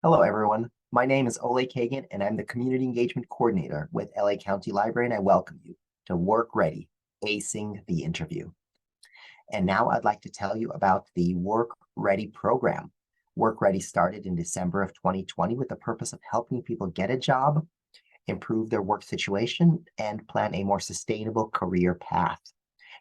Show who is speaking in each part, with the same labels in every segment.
Speaker 1: Hello, everyone. My name is Ole Kagan, and I'm the Community Engagement Coordinator with LA County Library, and I welcome you to Work Ready, Acing the Interview. And now I'd like to tell you about the Work Ready program. Work Ready started in December of 2020 with the purpose of helping people get a job, improve their work situation, and plan a more sustainable career path.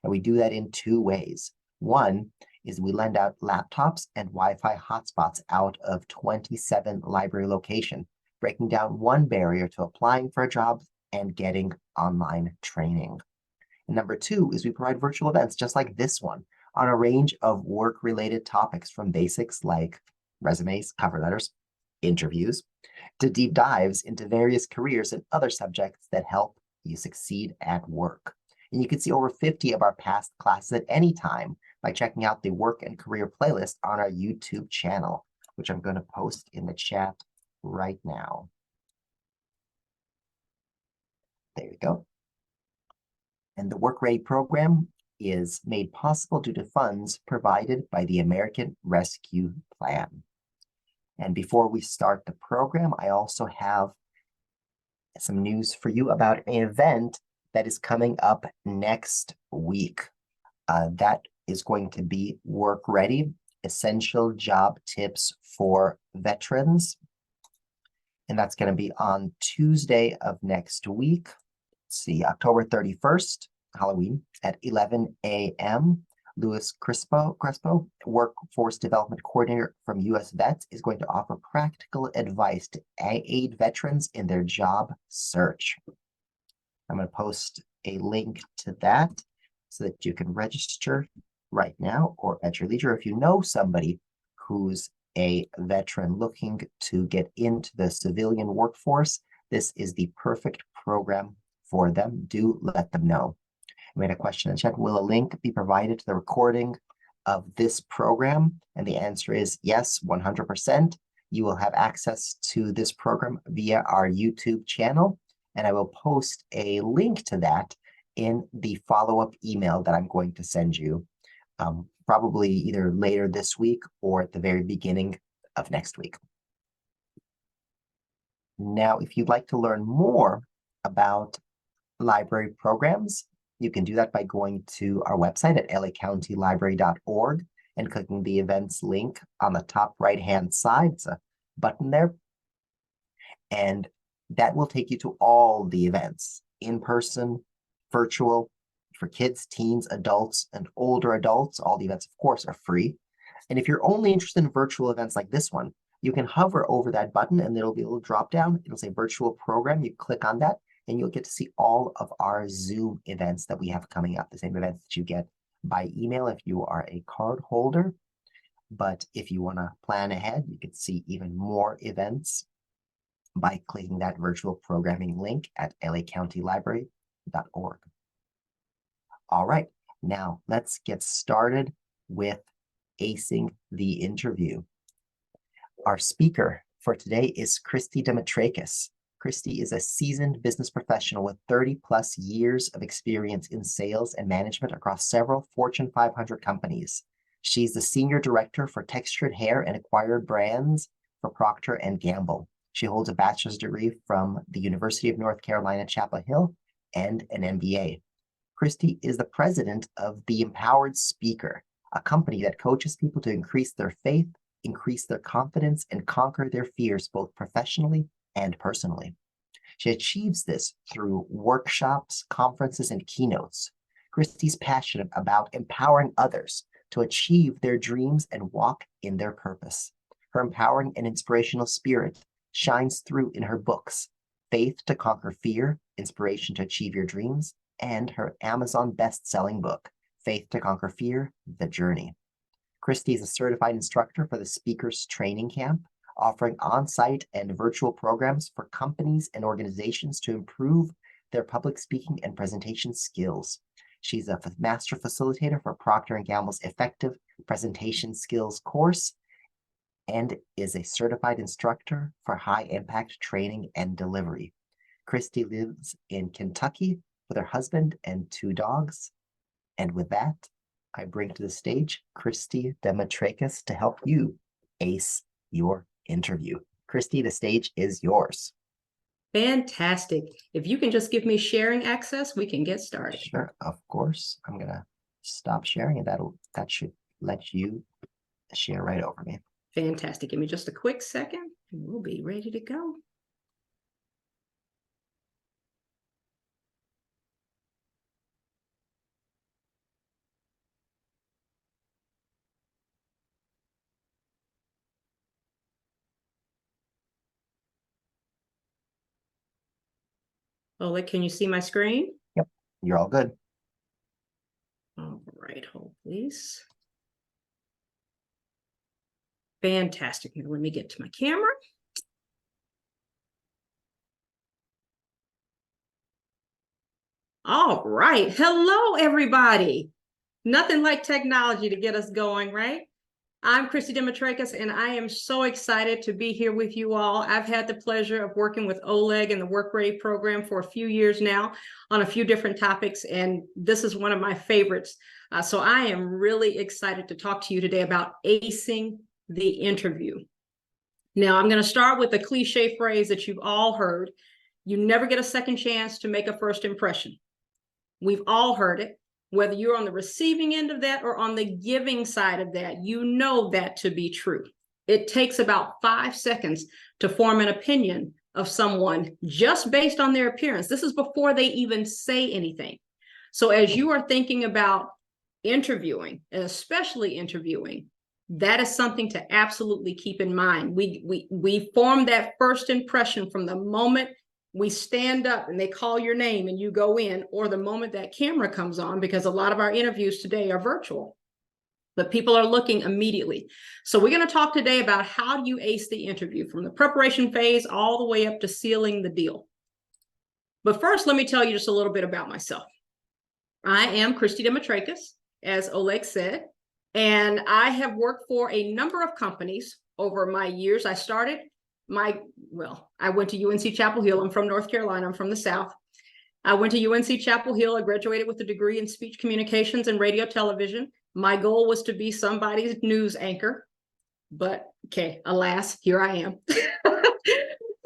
Speaker 1: And we do that in two ways. One is we lend out laptops and Wi-Fi hotspots out of 27 library locations, breaking down one barrier to applying for a job and getting online training. And number two is we provide virtual events just like this one on a range of work-related topics, from basics like resumes, cover letters, interviews, to deep dives into various careers and other subjects that help you succeed at work. And you can see over 50 of our past classes at any time by checking out the work and career playlist on our YouTube channel, which I'm going to post in the chat right now. There you go. And the Work Ready program is made possible due to funds provided by the American Rescue Plan. And before we start the program, I also have some news for you about an event that is coming up next week. That is going to be Work Ready, Essential Job Tips for Veterans. And that's going to be on Tuesday of next week. Let's see, October 31st, Halloween, at 11 a.m. Louis Crespo, Workforce Development Coordinator from US Vets, is going to offer practical advice to aid veterans in their job search. I'm going to post a link to that so that you can register right now or at your leisure. If you know somebody who's a veteran looking to get into the civilian workforce, this is the perfect program for them. Do let them know. I made a question in the chat. Will a link be provided to the recording of this program? And the answer is yes, 100%. You will have access to this program via our YouTube channel, and I will post a link to that in the follow-up email that I'm going to send you, probably either later this week or at the very beginning of next week. Now, if you'd like to learn more about library programs, you can do that by going to our website at lacountylibrary.org and clicking the events link on the top right-hand side. It's a button there. And that will take you to all the events, in person, virtual, for kids, teens, adults, and older adults. All the events, of course, are free. And if you're only interested in virtual events like this one, you can hover over that button and there'll be a little drop down. It'll say virtual program. You click on that and you'll get to see all of our Zoom events that we have coming up, the same events that you get by email if you are a card holder. But if you want to plan ahead, you can see even more events by clicking that virtual programming link at lacountylibrary.org. All right, now let's get started with acing the interview. Our speaker for today is Christy Demetrakis. Christy is a seasoned business professional with 30-plus years of experience in sales and management across several Fortune 500 companies. She's the Senior Director for Textured Hair and Acquired Brands for Procter & Gamble. She holds a bachelor's degree from the University of North Carolina, Chapel Hill, and an MBA. Christy is the president of The Empowered Speaker, a company that coaches people to increase their faith, increase their confidence, and conquer their fears both professionally and personally. She achieves this through workshops, conferences, and keynotes. Christy's passionate about empowering others to achieve their dreams and walk in their purpose. Her empowering and inspirational spirit shines through in her books, Faith to Conquer Fear, Inspiration to Achieve Your Dreams, and her Amazon best-selling book, Faith to Conquer Fear, The Journey. Christy is a certified instructor for the Speakers Training Camp, offering on-site and virtual programs for companies and organizations to improve their public speaking and presentation skills. She's a master facilitator for Procter & Gamble's Effective Presentation Skills course and is a certified instructor for high-impact training and delivery. Christy lives in Kentucky with her husband and 2 dogs. And with that, I bring to the stage Christy Demetrakis to help you ace your interview. Christy, the stage is yours.
Speaker 2: Fantastic. If you can just give me sharing access, we can get started.
Speaker 1: Sure, of course. I'm gonna stop sharing, and that should let you share right over me.
Speaker 2: Fantastic. Give me just a quick second, and we'll be ready to go. Oleg, can you see my screen?
Speaker 1: Yep, you're all good.
Speaker 2: All right, hold please. Fantastic. Now let me get to my camera. All right. Hello, everybody. Nothing like technology to get us going, right? I'm Christy Demetrakis, and I am so excited to be here with you all. I've had the pleasure of working with Oleg and the Work Ready program for a few years now on a few different topics, and this is one of my favorites. So I am really excited to talk to you today about acing the interview. Now, I'm going to start with a cliche phrase that you've all heard. You never get a second chance to make a first impression. We've all heard it. Whether you're on the receiving end of that or on the giving side of that, you know that to be true. It takes about 5 seconds to form an opinion of someone just based on their appearance. This is before they even say anything. So as you are thinking about interviewing, and especially interviewing, that is something to absolutely keep in mind. We form that first impression from the moment we stand up and they call your name and you go in, or the moment that camera comes on, because a lot of our interviews today are virtual, but people are looking immediately. So we're going to talk today about how do you ace the interview from the preparation phase all the way up to sealing the deal. But first, let me tell you just a little bit about myself. I am Christy Demetrakis, as Oleg said, and I have worked for a number of companies over my years. I went to UNC Chapel Hill. I'm from North Carolina. I'm from the South. I went to UNC Chapel Hill. I graduated with a degree in speech communications and radio television. My goal was to be somebody's news anchor, but okay, alas, here I am.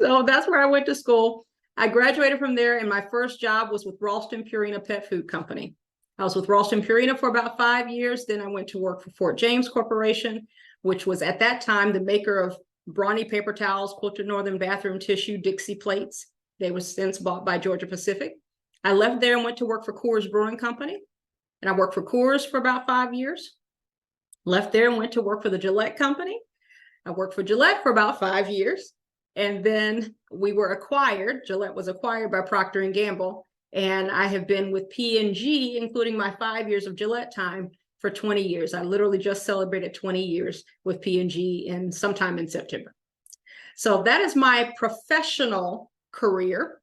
Speaker 2: So that's where I went to school. I graduated from there, and my first job was with Ralston Purina Pet Food Company. I was with Ralston Purina for about 5 years. Then I went to work for Fort James Corporation, which was at that time the maker of Brawny paper towels, Quilted Northern bathroom tissue, Dixie plates. They were since bought by Georgia Pacific. I left there and went to work for Coors Brewing Company. And I worked for Coors for about 5 years. Left there and went to work for the Gillette Company. I worked for Gillette for about 5 years. And then we were acquired. Gillette was acquired by Procter & Gamble. And I have been with P&G, including my 5 years of Gillette time, for 20 years. I literally just celebrated 20 years with P&G sometime in September. So that is my professional career.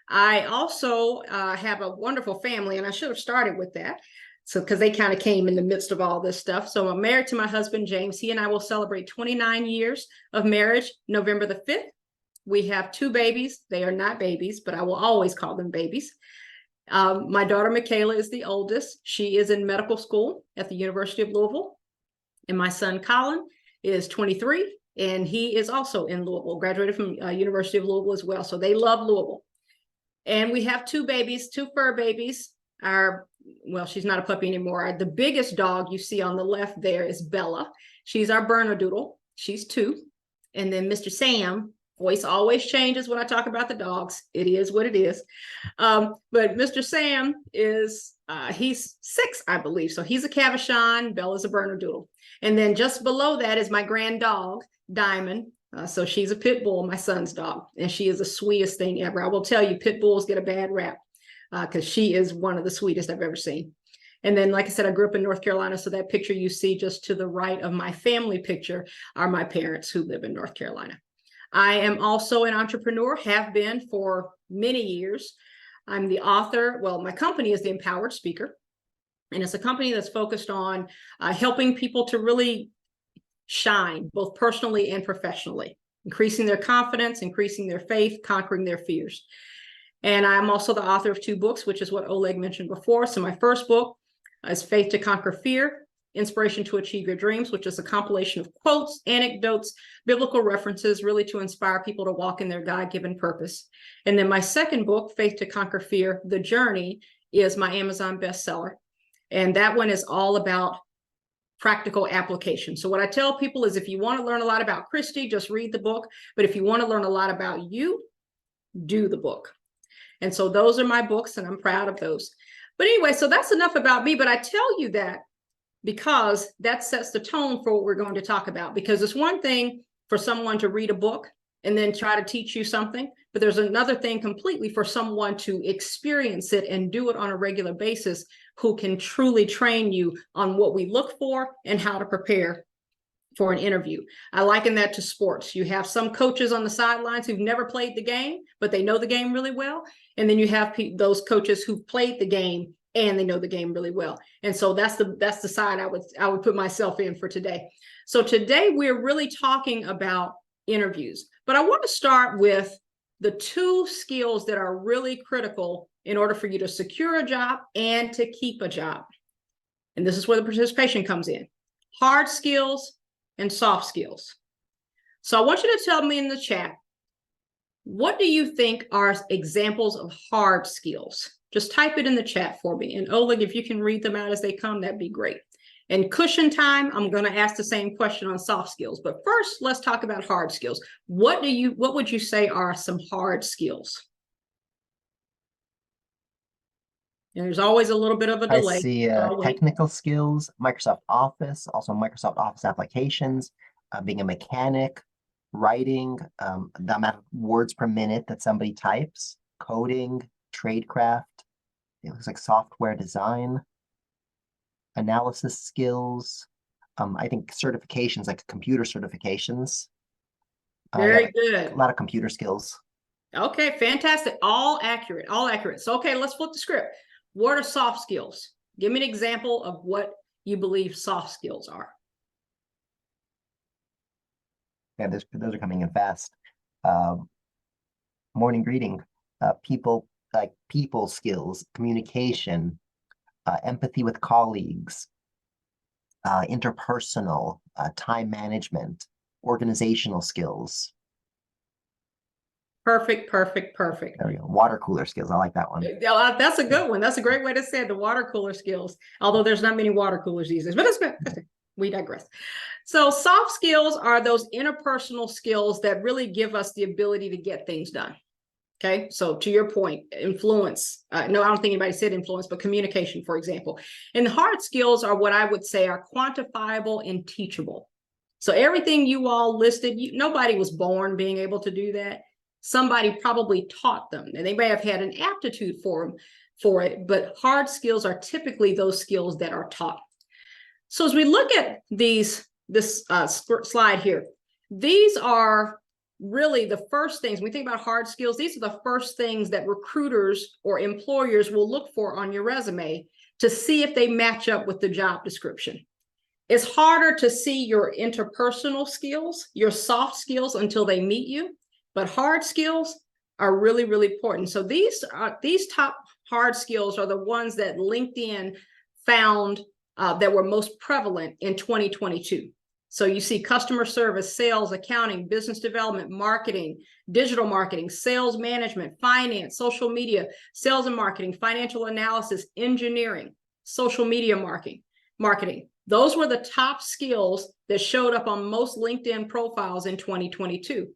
Speaker 2: I also have a wonderful family, and I should have started with that. So because they kind of came in the midst of all this stuff. So I'm married to my husband, James. He and I will celebrate 29 years of marriage, November the 5th. We have 2 babies. They are not babies, but I will always call them babies. My daughter, Michaela, is the oldest. She is in medical school at the University of Louisville. And my son, Colin, is 23, and he is also in Louisville, graduated from University of Louisville as well. So they love Louisville. And we have 2 babies, 2 fur babies. She's not a puppy anymore. The biggest dog you see on the left there is Bella. She's our Bernedoodle. She's 2. And then Mr. Sam, voice always changes when I talk about the dogs. It is what it is. But Mr. Sam is, he's 6, I believe. So he's a Cavachon. Bella's a Bernedoodle. And then just below that is my grand dog, Diamond. So she's a pit bull, my son's dog. And she is the sweetest thing ever. I will tell you, pit bulls get a bad rap because she is one of the sweetest I've ever seen. And then, like I said, I grew up in North Carolina. So that picture you see just to the right of my family picture are my parents who live in North Carolina. I am also an entrepreneur, have been for many years. I'm the author. Well, my company is the Empowered Speaker, and it's a company that's focused on helping people to really shine, both personally and professionally, increasing their confidence, increasing their faith, conquering their fears. And I'm also the author of 2 books, which is what Oleg mentioned before. So my first book is Faith to Conquer Fear. Inspiration to Achieve Your Dreams, which is a compilation of quotes, anecdotes, biblical references, really to inspire people to walk in their God-given purpose. And then my second book, Faith to Conquer Fear, The Journey, is my Amazon bestseller. And that one is all about practical application. So what I tell people is, if you want to learn a lot about Christy, just read the book. But if you want to learn a lot about you, do the book. And so those are my books, and I'm proud of those. But anyway, so that's enough about me. But I tell you that because that sets the tone for what we're going to talk about. Because it's one thing for someone to read a book and then try to teach you something, but there's another thing completely for someone to experience it and do it on a regular basis, who can truly train you on what we look for and how to prepare for an interview. I liken that to sports. You have some coaches on the sidelines who've never played the game, but they know the game really well. And then you have those coaches who've played the game and they know the game really well. And so that's the side I would put myself in for today. So today we're really talking about interviews, but I want to start with the two skills that are really critical in order for you to secure a job and to keep a job. And this is where the participation comes in: hard skills and soft skills. So I want you to tell me in the chat, what do you think are examples of hard skills? Just type it in the chat for me. And Oleg, if you can read them out as they come, that'd be great. And cushion time, I'm going to ask the same question on soft skills. But first, let's talk about hard skills. What would you say are some hard skills? And there's always a little bit of a delay.
Speaker 1: I see technical skills, Microsoft Office, also Microsoft Office applications, being a mechanic, writing, the amount of words per minute that somebody types, coding, tradecraft, it looks like software design, analysis skills, I think certifications, like computer certifications.
Speaker 2: Very good.
Speaker 1: A lot of computer skills.
Speaker 2: Okay, fantastic. All accurate, all accurate. So, okay, let's flip the script. What are soft skills? Give me an example of what you believe soft skills are.
Speaker 1: Yeah, those are coming in fast. Morning greeting, people skills, communication, empathy with colleagues, interpersonal, time management, organizational skills.
Speaker 2: Perfect, perfect, perfect.
Speaker 1: There we go. Water cooler skills. I like that one.
Speaker 2: That's a good one. That's a great way to say it, the water cooler skills. Although there's not many water coolers these days, but that's good. We digress. So soft skills are those interpersonal skills that really give us the ability to get things done. Okay, so to your point, influence. No, I don't think anybody said influence, but communication, for example. And the hard skills are what I would say are quantifiable and teachable. So everything you all listed, nobody was born being able to do that. Somebody probably taught them, and they may have had an aptitude for it, but hard skills are typically those skills that are taught. So as we look at this slide here, these are really the first things. When we think about hard skills, these are the first things that recruiters or employers will look for on your resume to see if they match up with the job description. It's harder to see your interpersonal skills, your soft skills, until they meet you, but hard skills are really, really important. So these top hard skills are the ones that LinkedIn found that were most prevalent in 2022. So you see customer service, sales, accounting, business development, marketing, digital marketing, sales management, finance, social media, sales and marketing, financial analysis, engineering, social media marketing. Those were the top skills that showed up on most LinkedIn profiles in 2022.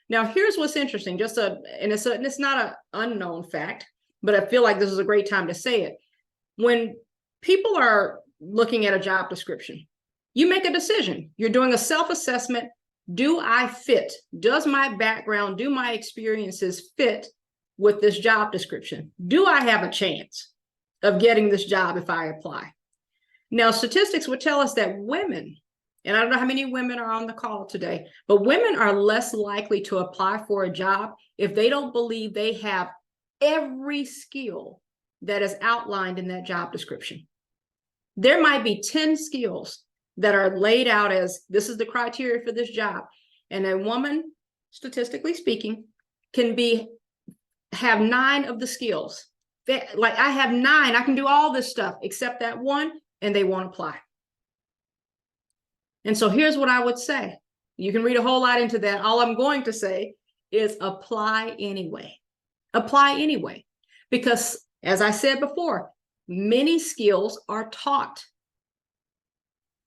Speaker 2: Now, here's what's interesting, it's not an unknown fact, but I feel like this is a great time to say it. When people are looking at a job description, you make a decision. You're doing a self-assessment. Do I fit? Does my background, do my experiences fit with this job description? Do I have a chance of getting this job if I apply? Now, statistics would tell us that women, and I don't know how many women are on the call today, but women are less likely to apply for a job if they don't believe they have every skill that is outlined in that job description. There might be 10 skills that are laid out as this is the criteria for this job. And a woman, statistically speaking, can have 9 of the skills. Like, I have 9, I can do all this stuff except that one, and they won't apply. And so here's what I would say. You can read a whole lot into that. All I'm going to say is apply anyway. Apply anyway. Because as I said before, many skills are taught.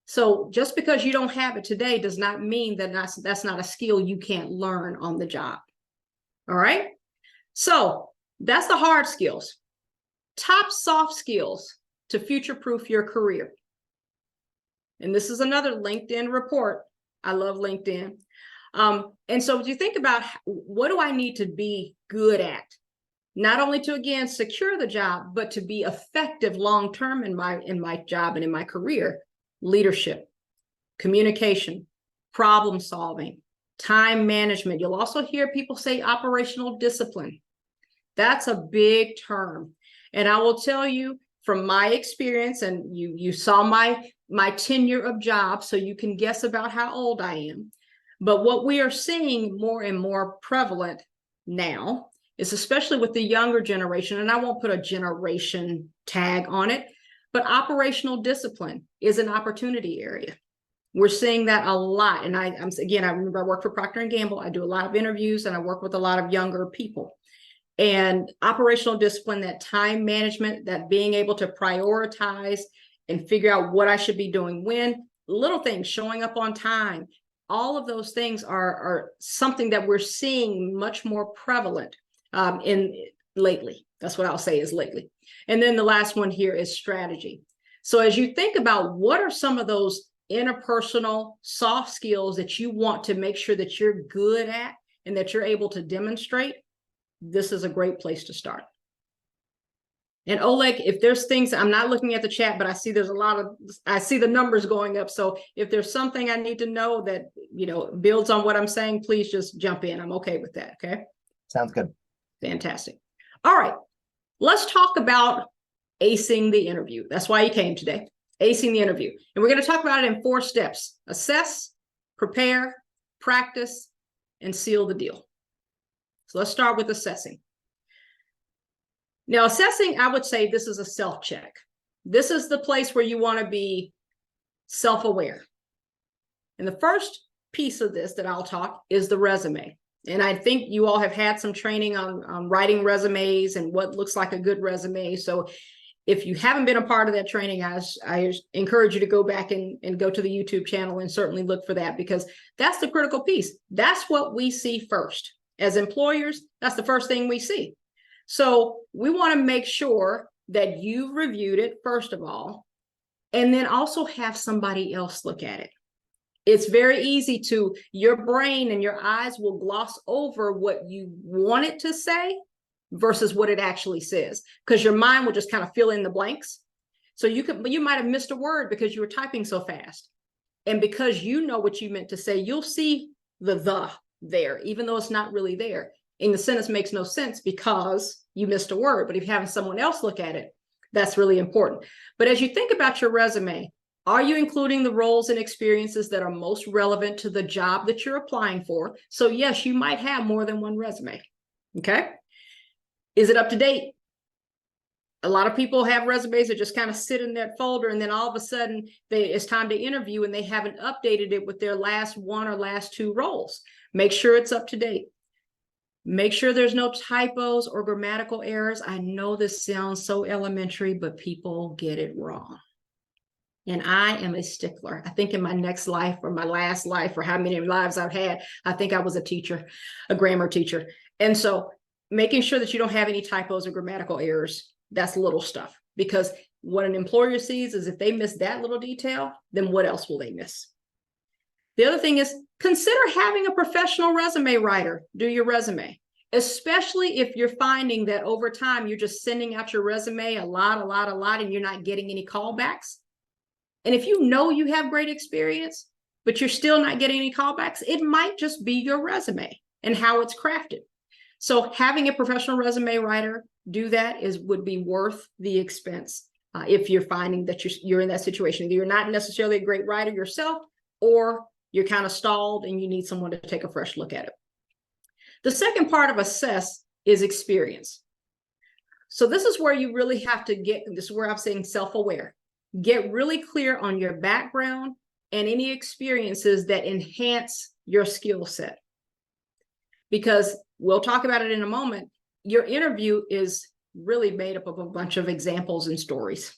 Speaker 2: So just because you don't have it today does not mean that that's not a skill you can't learn on the job. All right. So that's the hard skills. Top soft skills to future-proof your career. And this is another LinkedIn report. I love LinkedIn. And so if you think about what do I need to be good at, not only to, again, secure the job, but to be effective long-term in my job and in my career: leadership, communication, problem solving, time management. You'll also hear people say operational discipline. That's a big term. And I will tell you from my experience, and you saw my tenure of jobs, so you can guess about how old I am. But what we are seeing more and more prevalent now is, especially with the younger generation, and I won't put a generation tag on it, but operational discipline is an opportunity area. We're seeing that a lot. And I remember I work for Procter & Gamble. I do a lot of interviews and I work with a lot of younger people. And operational discipline, that time management, that being able to prioritize and figure out what I should be doing when, little things, showing up on time, all of those things are something that we're seeing much more prevalent in lately. That's what I'll say is lately. And then the last one here is strategy. So as you think about what are some of those interpersonal soft skills that you want to make sure that you're good at and that you're able to demonstrate, this is a great place to start. And Oleg, if there's things, I'm not looking at the chat, but I see there's I see the numbers going up. So if there's something I need to know that, builds on what I'm saying, please just jump in. I'm okay with that. Okay.
Speaker 1: Sounds good.
Speaker 2: Fantastic. All right. Let's talk about acing the interview. That's why you came today. Acing the interview. And we're going to talk about it in 4 steps: assess, prepare, practice, and seal the deal. So let's start with assessing. Now, assessing, I would say this is a self-check. This is the place where you want to be self-aware. And the first piece of this that I'll talk is the resume. And I think you all have had some training on writing resumes and what looks like a good resume. So if you haven't been a part of that training, I encourage you to go back and go to the YouTube channel and certainly look for that, because that's the critical piece. That's what we see first. As employers, that's the first thing we see. So we want to make sure that you've reviewed it, first of all, and then also have somebody else look at it. It's very easy your brain and your eyes will gloss over what you want it to say versus what it actually says, because your mind will just kind of fill in the blanks. So you might have missed a word because you were typing so fast. And because you know what you meant to say, you'll see the there, even though it's not really there. And the sentence makes no sense because you missed a word. But if you're having someone else look at it, that's really important. But as you think about your resume, are you including the roles and experiences that are most relevant to the job that you're applying for? So yes, you might have more than one resume. Okay. Is it up to date? A lot of people have resumes that just kind of sit in that folder, and then all of a sudden it's time to interview and they haven't updated it with their last 1 or last 2 roles. Make sure it's up to date. Make sure there's no typos or grammatical errors. I know this sounds so elementary, but people get it wrong. And I am a stickler. I think in my next life or my last life, or how many lives I've had, I think I was a teacher, a grammar teacher. And so making sure that you don't have any typos or grammatical errors, that's little stuff. Because what an employer sees is if they miss that little detail, then what else will they miss? The other thing is, consider having a professional resume writer do your resume, especially if you're finding that over time you're just sending out your resume a lot, and you're not getting any callbacks. And if you know you have great experience, but you're still not getting any callbacks, it might just be your resume and how it's crafted. So having a professional resume writer do that would be worth the expense if you're finding that you're in that situation. Either you're not necessarily a great writer yourself, or you're kind of stalled and you need someone to take a fresh look at it. The second part of assess is experience. So this is where you really have to this is where I'm saying self-aware. Get really clear on your background and any experiences that enhance your skill set. Because we'll talk about it in a moment, your interview is really made up of a bunch of examples and stories.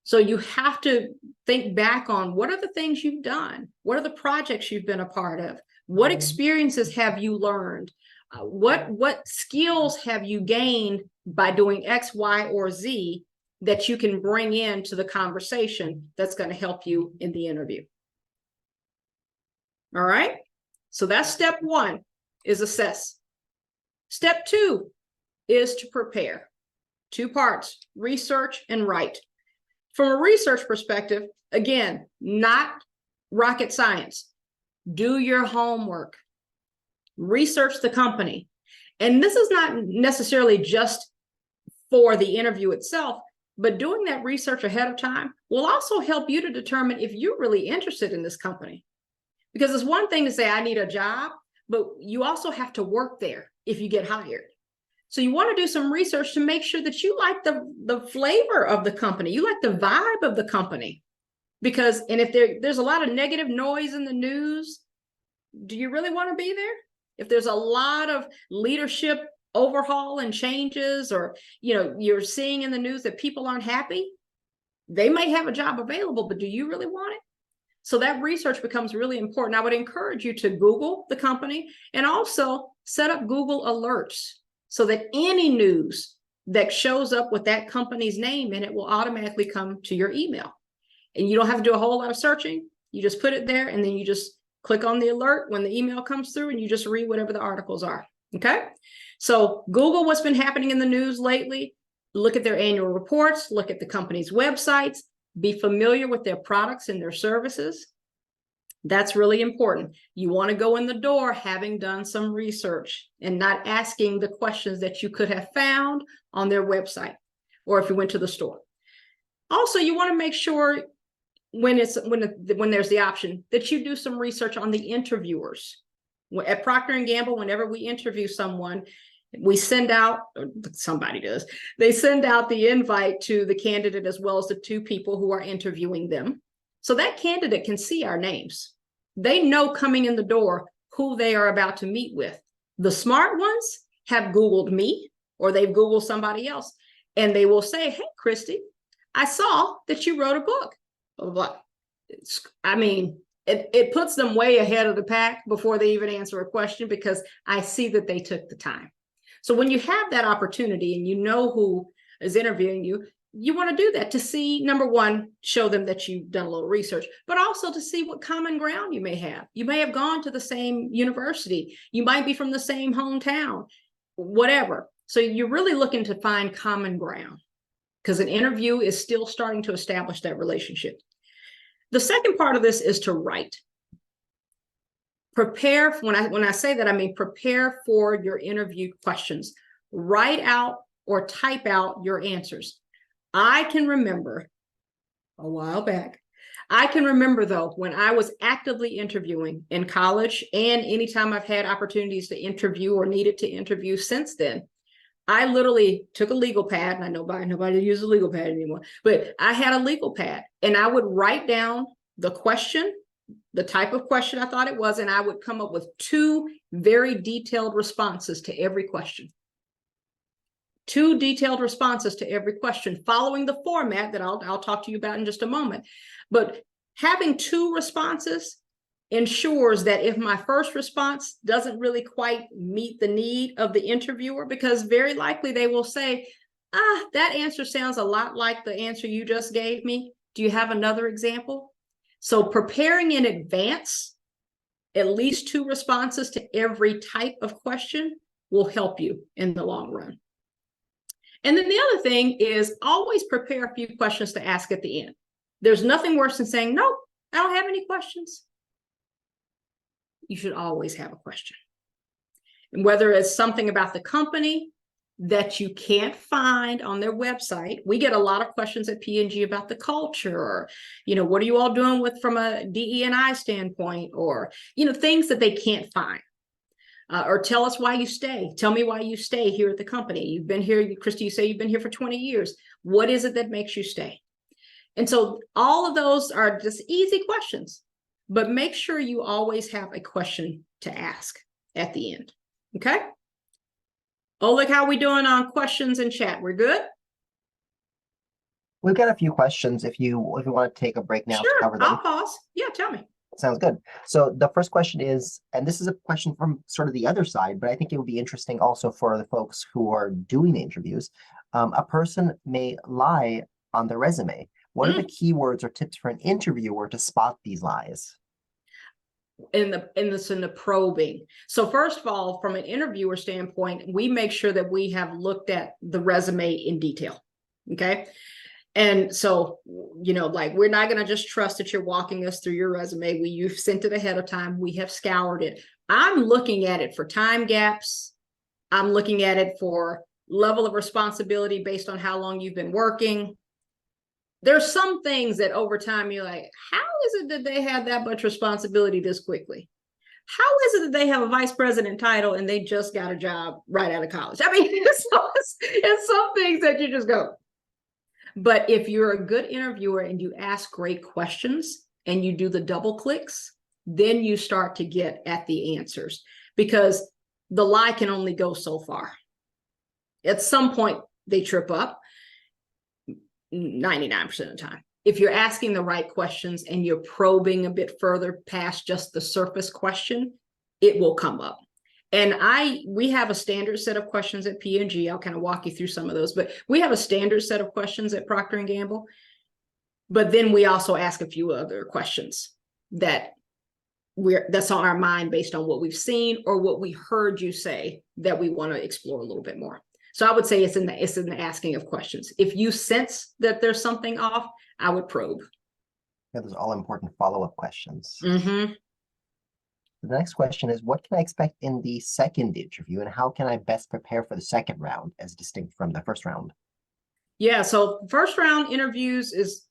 Speaker 2: So you have to think back on what are the things you've done? What are the projects you've been a part of? What experiences have you learned? What skills have you gained by doing X, Y, or Z that you can bring into the conversation that's going to help you in the interview? All right. So that's step one, is assess. Step two is to prepare. Two parts, research and write. From a research perspective, again, not rocket science. Do your homework. Research the company. And this is not necessarily just for the interview itself, but doing that research ahead of time will also help you to determine if you're really interested in this company. Because it's one thing to say, I need a job, but you also have to work there if you get hired. So you want to do some research to make sure that you like the flavor of the company, you like the vibe of the company. Because, and if there's a lot of negative noise in the news, do you really want to be there? If there's a lot of leadership overhaul and changes, or you're seeing in the news that people aren't happy, they may have a job available, but do you really want it? So that research becomes really important. I would encourage you to Google the company and also set up Google alerts so that any news that shows up with that company's name in it will automatically come to your email. And you don't have to do a whole lot of searching. You just put it there, and then you just click on the alert when the email comes through, and you just read whatever the articles are. Okay. So Google what's been happening in the news lately. Look at their annual reports, look at the company's websites, be familiar with their products and their services. That's really important. You want to go in the door having done some research and not asking the questions that you could have found on their website or if you went to the store. Also, you want to make sure when there's the option that you do some research on the interviewers. At Procter & Gamble, whenever we interview someone, we send out, somebody does, they send out the invite to the candidate as well as the two people who are interviewing them. So that candidate can see our names. They know coming in the door who they are about to meet with. The smart ones have Googled me, or they've Googled somebody else, and they will say, hey, Christy, I saw that you wrote a book. Blah, blah, blah. I mean, it puts them way ahead of the pack before they even answer a question, because I see that they took the time. So when you have that opportunity and you know who is interviewing you, you want to do that to see, number one, show them that you've done a little research, but also to see what common ground you may have. You may have gone to the same university. You might be from the same hometown, whatever. So you're really looking to find common ground, because an interview is still starting to establish that relationship. The second part of this is to write. Prepare, when I say that, I mean prepare for your interview questions. Write out or type out your answers. I can remember a while back, though, when I was actively interviewing in college and anytime I've had opportunities to interview or needed to interview since then, I literally took a legal pad, and I know nobody uses a legal pad anymore, but I had a legal pad, and I would write down the question, the type of question I thought it was, and I would come up with 2 very detailed responses to every question. 2 detailed responses to every question, following the format that I'll talk to you about in just a moment. But having 2 responses ensures that if my first response doesn't really quite meet the need of the interviewer, because very likely they will say, that answer sounds a lot like the answer you just gave me. Do you have another example? So preparing in advance at least 2 responses to every type of question will help you in the long run. And then the other thing is always prepare a few questions to ask at the end. There's nothing worse than saying, nope, I don't have any questions. You should always have a question. And whether it's something about the company that you can't find on their website. We get a lot of questions at P&G about the culture, or, what are you all doing with from a DE&I standpoint, or, things that they can't find. Or tell us why you stay. Tell me why you stay here at the company. You've been here, Christy, you say you've been here for 20 years. What is it that makes you stay? And so all of those are just easy questions, but make sure you always have a question to ask at the end. Okay. Oh, look how we doing on questions and chat. We're good.
Speaker 1: We've got a few questions if you want to take a break now to
Speaker 2: Sure,
Speaker 1: cover them.
Speaker 2: I'll pause. Yeah, tell me.
Speaker 1: Sounds good. So the first question is, and this is a question from sort of the other side, but I think it would be interesting also for the folks who are doing interviews. A person may lie on their resume. What are the keywords or tips for an interviewer to spot these lies?
Speaker 2: In the probing. So first of all, from an interviewer standpoint, we make sure that we have looked at the resume in detail. Okay. And so, like, we're not going to just trust that you're walking us through your resume. You've sent it ahead of time. We have scoured it. I'm looking at it for time gaps. I'm looking at it for level of responsibility based on how long you've been working. There's some things that over time you're like, how is it that they have that much responsibility this quickly? How is it that they have a vice president title and they just got a job right out of college? I mean, it's some things that you just go. But if you're a good interviewer and you ask great questions and you do the double clicks, then you start to get at the answers, because the lie can only go so far. At some point, they trip up 99% of the time. If you're asking the right questions and you're probing a bit further past just the surface question, it will come up. And we have a standard set of questions at P&G. I'll kind of walk you through some of those, but we have a standard set of questions at Procter & Gamble. But then we also ask a few other questions that's on our mind based on what we've seen or what we heard you say that we want to explore a little bit more. So I would say it's in the asking of questions. If you sense that there's something off, I would probe.
Speaker 1: Yeah, those are all important follow-up questions.
Speaker 2: Mm-hmm.
Speaker 1: The next question is, what can I expect in the second interview, and how can I best prepare for the second round as distinct from the first round?
Speaker 2: Yeah, so first round interviews is,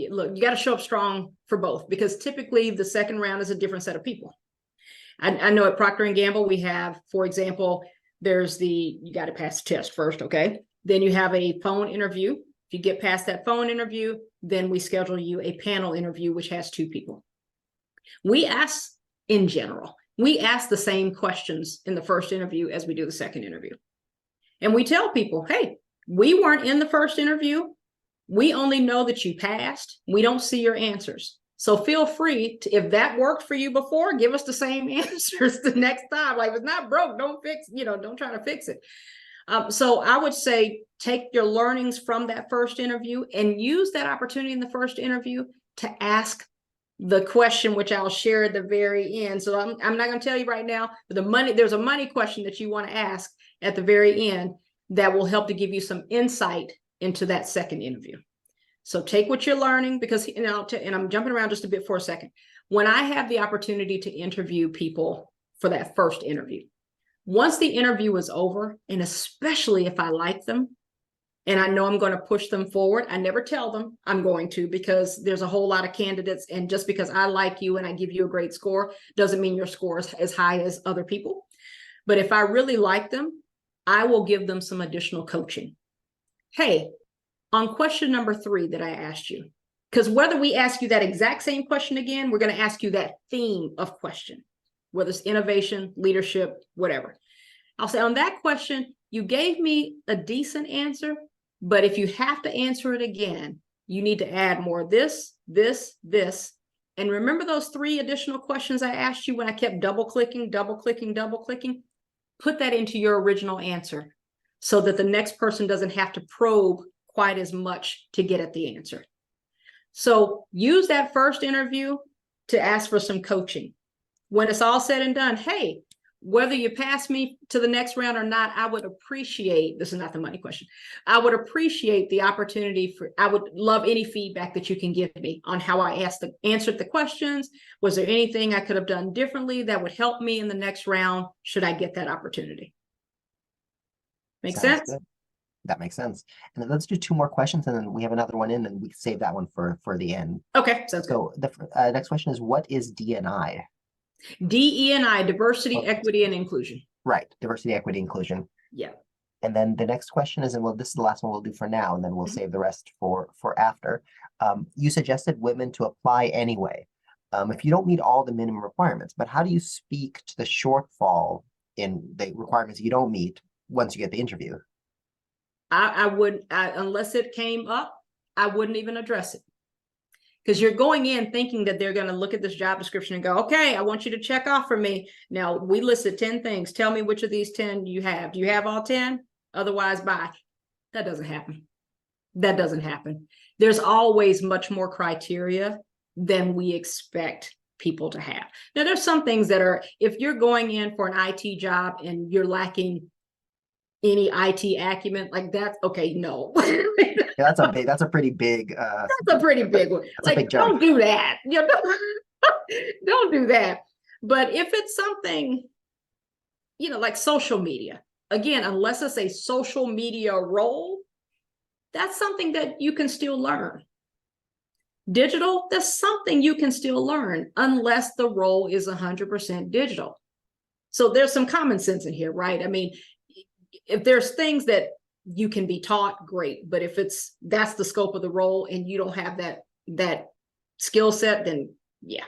Speaker 2: look, you got to show up strong for both, because typically the second round is a different set of people. I know at Procter & Gamble, we have, for example, you got to pass the test first, okay? Then you have a phone interview. If you get past that phone interview, then we schedule you a panel interview, which has 2 people. In general, we ask the same questions in the first interview as we do the second interview. And we tell people, hey, we weren't in the first interview. We only know that you passed. We don't see your answers. So feel free to, if that worked for you before, give us the same answers the next time. Like, if it's not broke, don't try to fix it. So I would say take your learnings from that first interview and use that opportunity in the first interview to ask the question, which I'll share at the very end. So I'm not going to tell you right now, but there's a money question that you want to ask at the very end that will help to give you some insight into that second interview. So take what you're learning, because, and I'm jumping around just a bit for a second. When I have the opportunity to interview people for that first interview, once the interview is over, and especially if I like them, and I know I'm going to push them forward, I never tell them I'm going to, because there's a whole lot of candidates. And just because I like you and I give you a great score doesn't mean your score is as high as other people. But if I really like them, I will give them some additional coaching. Hey, on question number 3 that I asked you, because whether we ask you that exact same question again, we're going to ask you that theme of question, whether it's innovation, leadership, whatever. I'll say, on that question, you gave me a decent answer, but if you have to answer it again, you need to add more of this, this, this. And remember those 3 additional questions I asked you when I kept double clicking? Put that into your original answer so that the next person doesn't have to probe quite as much to get at the answer. So use that first interview to ask for some coaching. When it's all said and done, hey, whether you pass me to the next round or not, I would appreciate, this is not the money question, I would appreciate the opportunity I would love any feedback that you can give me on how I answered the questions. Was there anything I could have done differently that would help me in the next round, should I get that opportunity? Make sense?
Speaker 1: Good. That makes sense. And then let's do 2 more questions, and then we have another one in, and we save that one for the end.
Speaker 2: Okay, sounds good.
Speaker 1: So the next question is, what is D&I?
Speaker 2: DE&I, diversity, equity, and inclusion.
Speaker 1: Right, diversity, equity, inclusion.
Speaker 2: Yeah.
Speaker 1: And then the next question is, and well, this is the last one we'll do for now, and then we'll save the rest for after. You suggested women to apply anyway. If you don't meet all the minimum requirements, but how do you speak to the shortfall in the requirements you don't meet once you get the interview?
Speaker 2: I would, unless it came up, I wouldn't even address it. Because you're going in thinking that they're going to look at this job description and go, okay, I want you to check off for me. Now, we listed 10 things. Tell me which of these 10 you have. Do you have all 10? Otherwise, bye. That doesn't happen. That doesn't happen. There's always much more criteria than we expect people to have. Now, there's some things that are, if you're going in for an IT job and you're lacking any IT acumen, like that, okay, no.
Speaker 1: Yeah, that's a pretty big
Speaker 2: That's a pretty big one.
Speaker 1: That's a big
Speaker 2: don't
Speaker 1: jump.
Speaker 2: do that. You know, don't do that. But if it's something, like social media, again, unless it's a social media role, that's something that you can still learn. Digital, that's something you can still learn unless the role is 100% digital. So there's some common sense in here, right? I mean, if there's things that you can be taught, great. But if that's the scope of the role and you don't have that skill set, then yeah,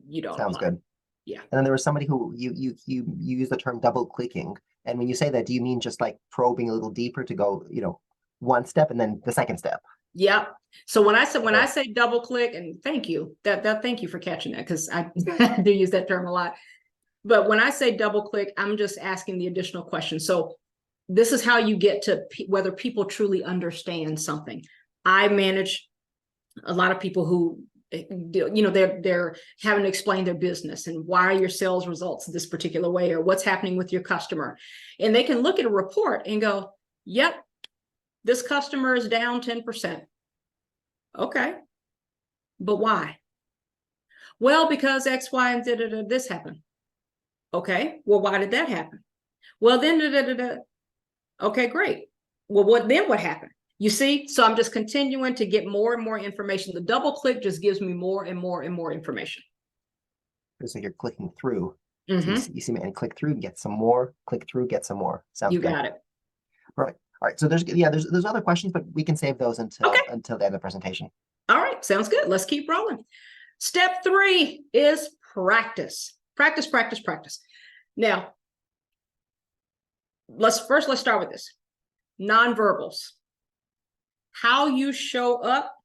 Speaker 2: you don't.
Speaker 1: Sounds good.
Speaker 2: Yeah.
Speaker 1: And then there was somebody who you use the term double clicking. And when you say that, do you mean just like probing a little deeper to go, one step and then the second step?
Speaker 2: Yeah. So when I say double click, and thank you thank you for catching that, because I do use that term a lot. But when I say double click, I'm just asking the additional question. So this is how you get to whether people truly understand something. I manage a lot of people who, they're having to explain their business and why are your sales results this particular way, or what's happening with your customer. And they can look at a report and go, yep, this customer is down 10%. Okay. But why? Well, because X, Y, and Z, this happened. Okay. Well, why did that happen? Well, then, okay, great. Well, what happened? You see? So I'm just continuing to get more and more information. The double click just gives me more and more and more information.
Speaker 1: It's like you're clicking through.
Speaker 2: Mm-hmm.
Speaker 1: So you see me and click through, get some more, click through, get some more. Sounds
Speaker 2: you
Speaker 1: good.
Speaker 2: got it.
Speaker 1: Right. All right. So there's other questions, but we can save those until the end of the presentation.
Speaker 2: All right. Sounds good. Let's keep rolling. Step 3 is practice. Practice, practice, practice. Now, let's start with this. Nonverbals. How you show up,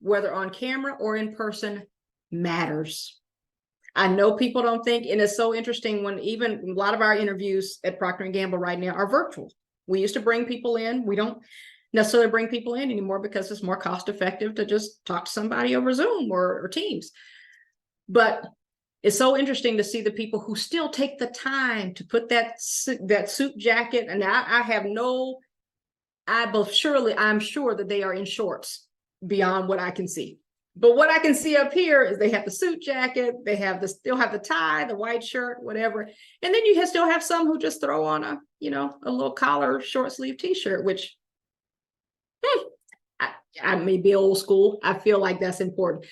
Speaker 2: whether on camera or in person, matters. I know people don't think, and it's so interesting when even a lot of our interviews at Procter & Gamble right now are virtual. We used to bring people in. We don't necessarily bring people in anymore because it's more cost effective to just talk to somebody over Zoom or Teams. But it's so interesting to see the people who still take the time to put that suit jacket. And I'm sure that they are in shorts beyond what I can see. But what I can see up here is they have the suit jacket, still have the tie, the white shirt, whatever. And then you still have some who just throw on a little collar, short sleeve t-shirt, which I may be old school. I feel like that's important.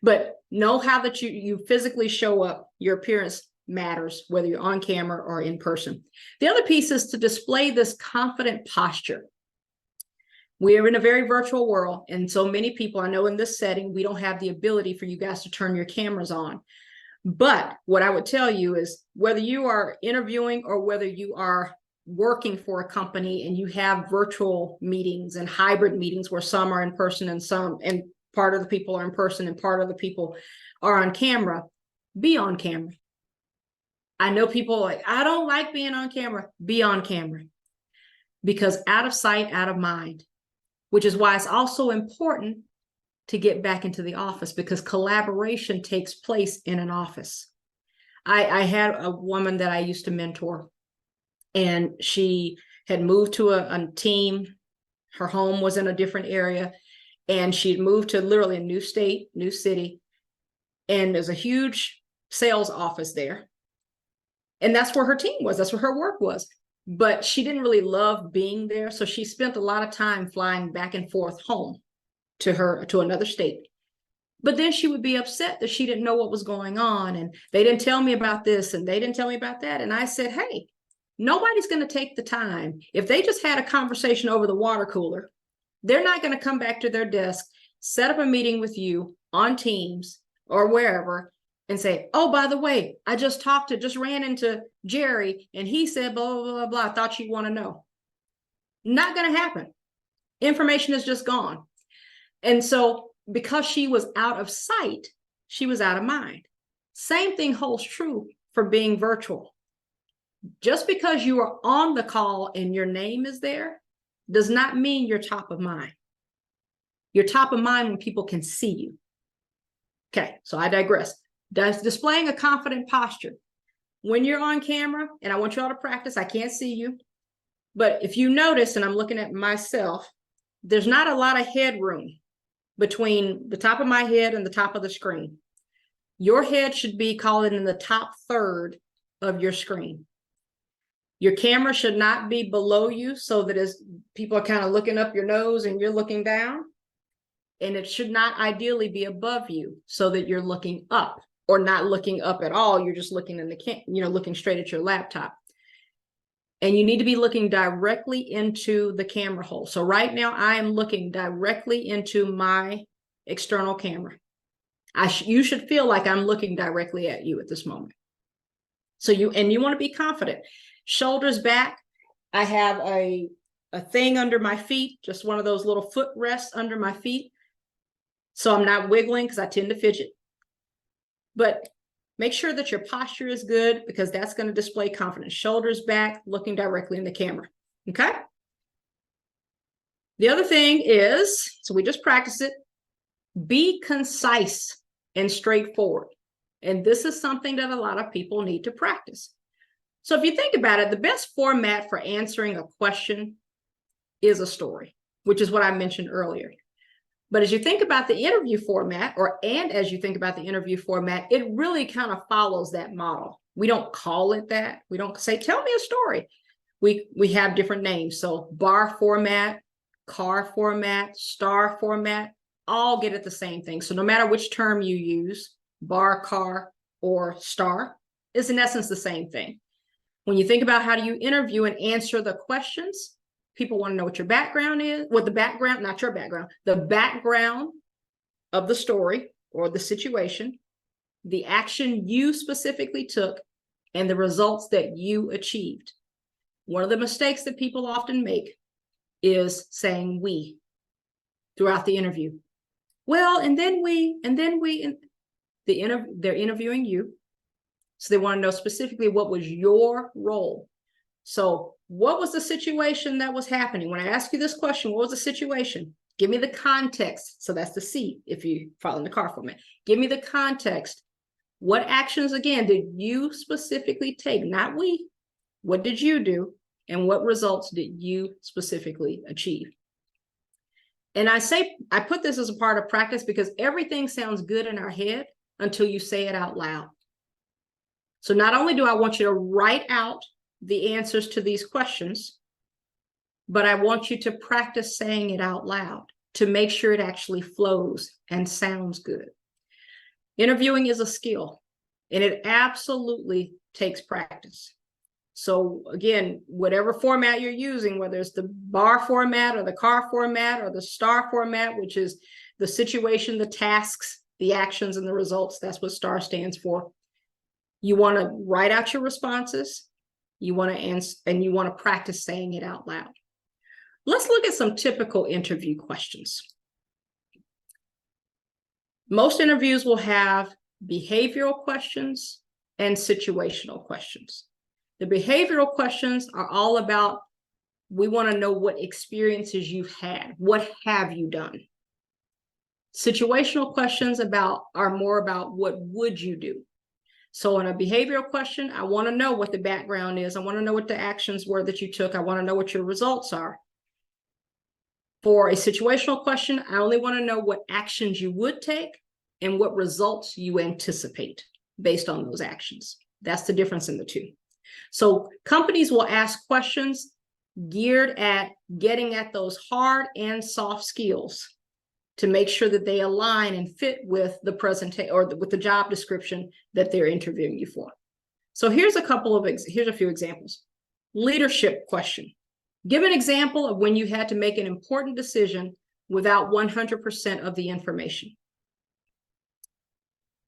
Speaker 2: But know how that you physically show up. Your appearance matters, whether you're on camera or in person. The other piece is to display this confident posture. We are in a very virtual world, and so many people, I know in this setting, we don't have the ability for you guys to turn your cameras on. But what I would tell you is whether you are interviewing or whether you are working for a company and you have virtual meetings and hybrid meetings where some are in person and part of the people are in person and part of the people are on camera, be on camera. I know people are like, I don't like being on camera. Be on camera, because out of sight, out of mind, which is why it's also important to get back into the office, because collaboration takes place in an office. I had a woman that I used to mentor, and she had moved to a team. Her home was in a different area, and she'd moved to literally a new state, new city. And there's a huge sales office there. And that's where her team was. That's where her work was. But she didn't really love being there. So she spent a lot of time flying back and forth home to another state. But then she would be upset that she didn't know what was going on. And they didn't tell me about this and they didn't tell me about that. And I said, hey, Nobody's going to take the time. If they just had a conversation over the water cooler, they're not going to come back to their desk, set up a meeting with you on Teams or wherever and say, oh, by the way, I just ran into Jerry and he said, blah, blah, blah, blah. I thought you'd want to know. Not going to happen. Information is just gone. And so because she was out of sight, she was out of mind. Same thing holds true for being virtual. Just because you are on the call and your name is there does not mean you're top of mind. You're top of mind when people can see you. Okay, so I digress. Displaying a confident posture. When you're on camera, and I want you all to practice, I can't see you, but if you notice, and I'm looking at myself, there's not a lot of headroom between the top of my head and the top of the screen. Your head should be, call it, in the top third of your screen. Your camera should not be below you so that as people are kind of looking up your nose and you're looking down. And it should not ideally be above you so that you're looking up, or not looking up at all. You're just looking in the looking straight at your laptop. And you need to be looking directly into the camera hole. So right now I am looking directly into my external camera. You should feel like I'm looking directly at you at this moment. So you want to be confident. Shoulders back. I have a thing under my feet, just one of those little foot rests under my feet. So I'm not wiggling because I tend to fidget. But make sure that your posture is good, because that's going to display confidence. Shoulders back, looking directly in the camera. Okay? The other thing is, so we just practice it, be concise and straightforward. And this is something that a lot of people need to practice. So if you think about it, the best format for answering a question is a story, which is what I mentioned earlier. But as you think about the interview format, as you think about the interview format, it really kind of follows that model. We don't call it that. We don't say, tell me a story. We have different names. So bar format, car format, star format, all get at the same thing. So no matter which term you use, bar, car, or star, is in essence the same thing. When you think about how do you interview and answer the questions, people want to know what your background is, what the background, not your background, the background of the story or the situation, the action you specifically took, and the results that you achieved. One of the mistakes that people often make is saying we throughout the interview. Well, and then they're interviewing you. So they want to know specifically what was your role. So what was the situation that was happening? When I ask you this question, what was the situation? Give me the context. So that's the C if you follow in the car format. Give me the context. What actions, again, did you specifically take? Not we. What did you do? And what results did you specifically achieve? And I put this as a part of practice because everything sounds good in our head until you say it out loud. So not only do I want you to write out the answers to these questions, but I want you to practice saying it out loud to make sure it actually flows and sounds good. Interviewing is a skill, and it absolutely takes practice. So again, whatever format you're using, whether it's the bar format or the car format or the star format, which is the situation, the tasks, the actions, and the results, that's what STAR stands for. You want to write out your responses. You want to answer, and you want to practice saying it out loud. Let's look at some typical interview questions. Most interviews will have behavioral questions and situational questions. The behavioral questions are all about, we want to know what experiences you've had. What have you done? Situational questions are more about what would you do? So in a behavioral question, I want to know what the background is. I want to know what the actions were that you took. I want to know what your results are. For a situational question, I only want to know what actions you would take and what results you anticipate based on those actions. That's the difference in the two. So companies will ask questions geared at getting at those hard and soft skills to make sure that they align and fit with the presentation or with the job description that they're interviewing you for. So here's a few examples. Leadership question. Give an example of when you had to make an important decision without 100% of the information.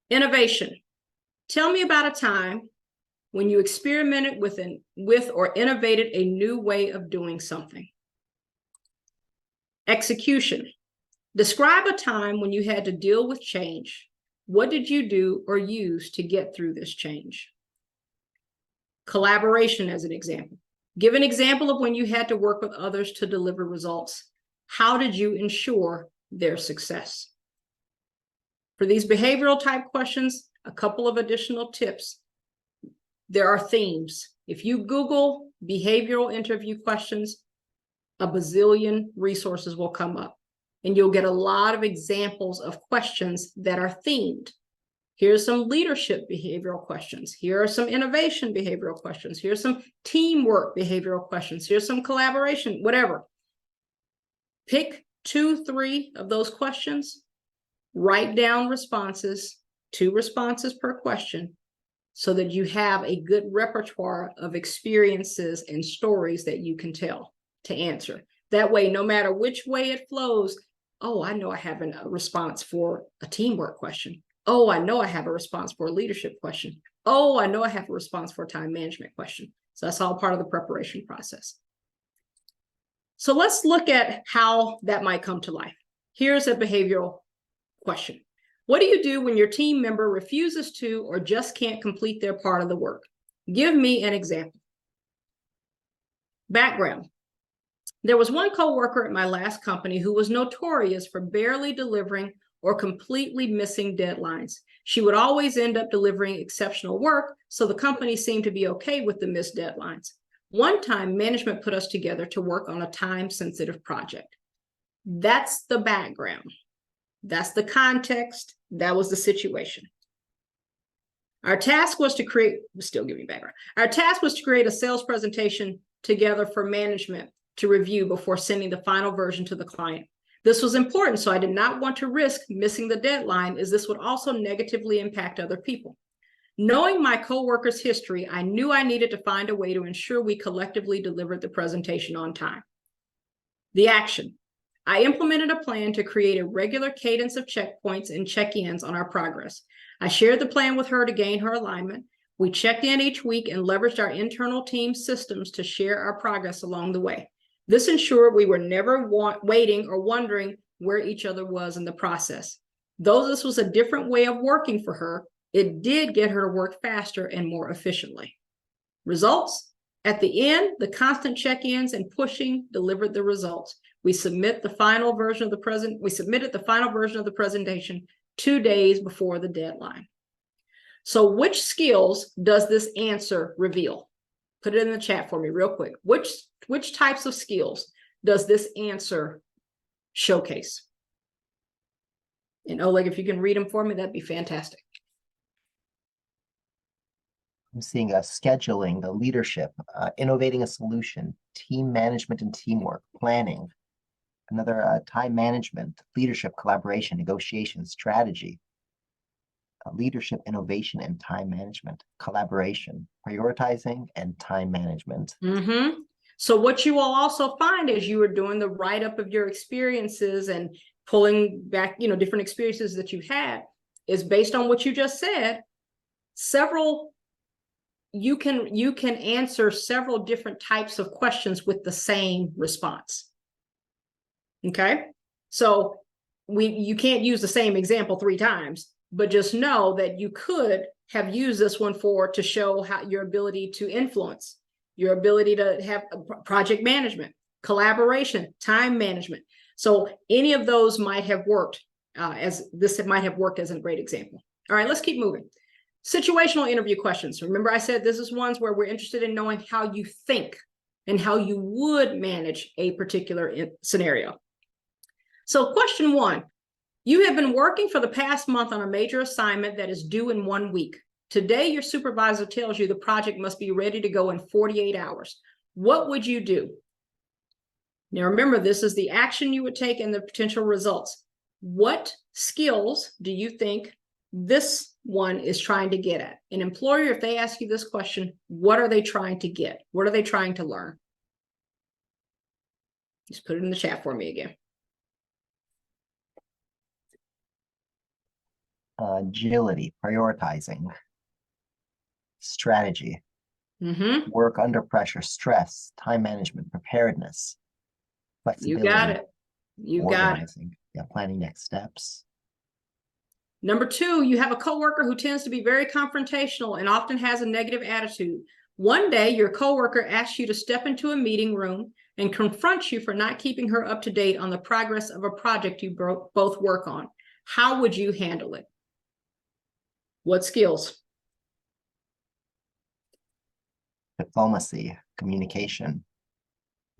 Speaker 2: Innovation. Tell me about a time when you experimented with or innovated a new way of doing something. Execution. Describe a time when you had to deal with change. What did you do or use to get through this change? Collaboration as an example. Give an example of when you had to work with others to deliver results. How did you ensure their success? For these behavioral type questions, a couple of additional tips. There are themes. If you Google behavioral interview questions, a bazillion resources will come up, and you'll get a lot of examples of questions that are themed. Here's some leadership behavioral questions. Here are some innovation behavioral questions. Here's some teamwork behavioral questions. Here's some collaboration, whatever. Pick 2, 3 of those questions, write down responses, 2 responses per question, so that you have a good repertoire of experiences and stories that you can tell to answer. That way, no matter which way it flows, oh, I know I have a response for a teamwork question. Oh, I know I have a response for a leadership question. Oh, I know I have a response for a time management question. So that's all part of the preparation process. So let's look at how that might come to life. Here's a behavioral question. What do you do when your team member refuses to or just can't complete their part of the work? Give me an example. Background. There was one coworker at my last company who was notorious for barely delivering or completely missing deadlines. She would always end up delivering exceptional work, so the company seemed to be okay with the missed deadlines. One time, management put us together to work on a time-sensitive project. That's the background. That's the context. That was the situation. Our task was to create, still giving background. Our task was to create a sales presentation together for management to review before sending the final version to the client. This was important, so I did not want to risk missing the deadline, as this would also negatively impact other people. Knowing my coworker's history, I knew I needed to find a way to ensure we collectively delivered the presentation on time. The action. I implemented a plan to create a regular cadence of checkpoints and check-ins on our progress. I shared the plan with her to gain her alignment. We checked in each week and leveraged our internal team systems to share our progress along the way. This ensured we were never waiting or wondering where each other was in the process. Though this was a different way of working for her, it did get her to work faster and more efficiently. Results? At the end, the constant check-ins and pushing delivered the results. We submitted the final version of the presentation 2 days before the deadline. So which skills does this answer reveal? Put it in the chat for me real quick. Which types of skills does this answer showcase? And Oleg, if you can read them for me, that'd be fantastic.
Speaker 1: I'm seeing scheduling, the leadership, innovating a solution, team management and teamwork, planning, another time management, leadership, collaboration, negotiation, strategy, leadership, innovation, and time management, collaboration, prioritizing, and time management.
Speaker 2: Mm-hmm. So what you will also find as you are doing the write-up of your experiences and pulling back, different experiences that you've had, is based on what you just said, you can answer several different types of questions with the same response. Okay, so you can't use the same example 3 times, but just know that you could have used this one to show how your ability to influence, your ability to have project management, collaboration, time management. So any of those might have worked as a great example. All right, let's keep moving. Situational interview questions. Remember I said this is ones where we're interested in knowing how you think and how you would manage a particular scenario. So question 1, you have been working for the past month on a major assignment that is due in 1 week. Today, your supervisor tells you the project must be ready to go in 48 hours. What would you do? Now, remember, this is the action you would take and the potential results. What skills do you think this one is trying to get at? An employer, if they ask you this question, what are they trying to get? What are they trying to learn? Just put it in the chat for me again.
Speaker 1: Agility, prioritizing, strategy,
Speaker 2: Mm-hmm.
Speaker 1: work under pressure, stress, time management, preparedness,
Speaker 2: You
Speaker 1: flexibility,
Speaker 2: got it. You got it.
Speaker 1: organizing, yeah, planning next steps.
Speaker 2: Number two, you have a coworker who tends to be very confrontational and often has a negative attitude. One day, your coworker asks you to step into a meeting room and confronts you for not keeping her up to date on the progress of a project you both work on. How would you handle it? What skills?
Speaker 1: Diplomacy, communication,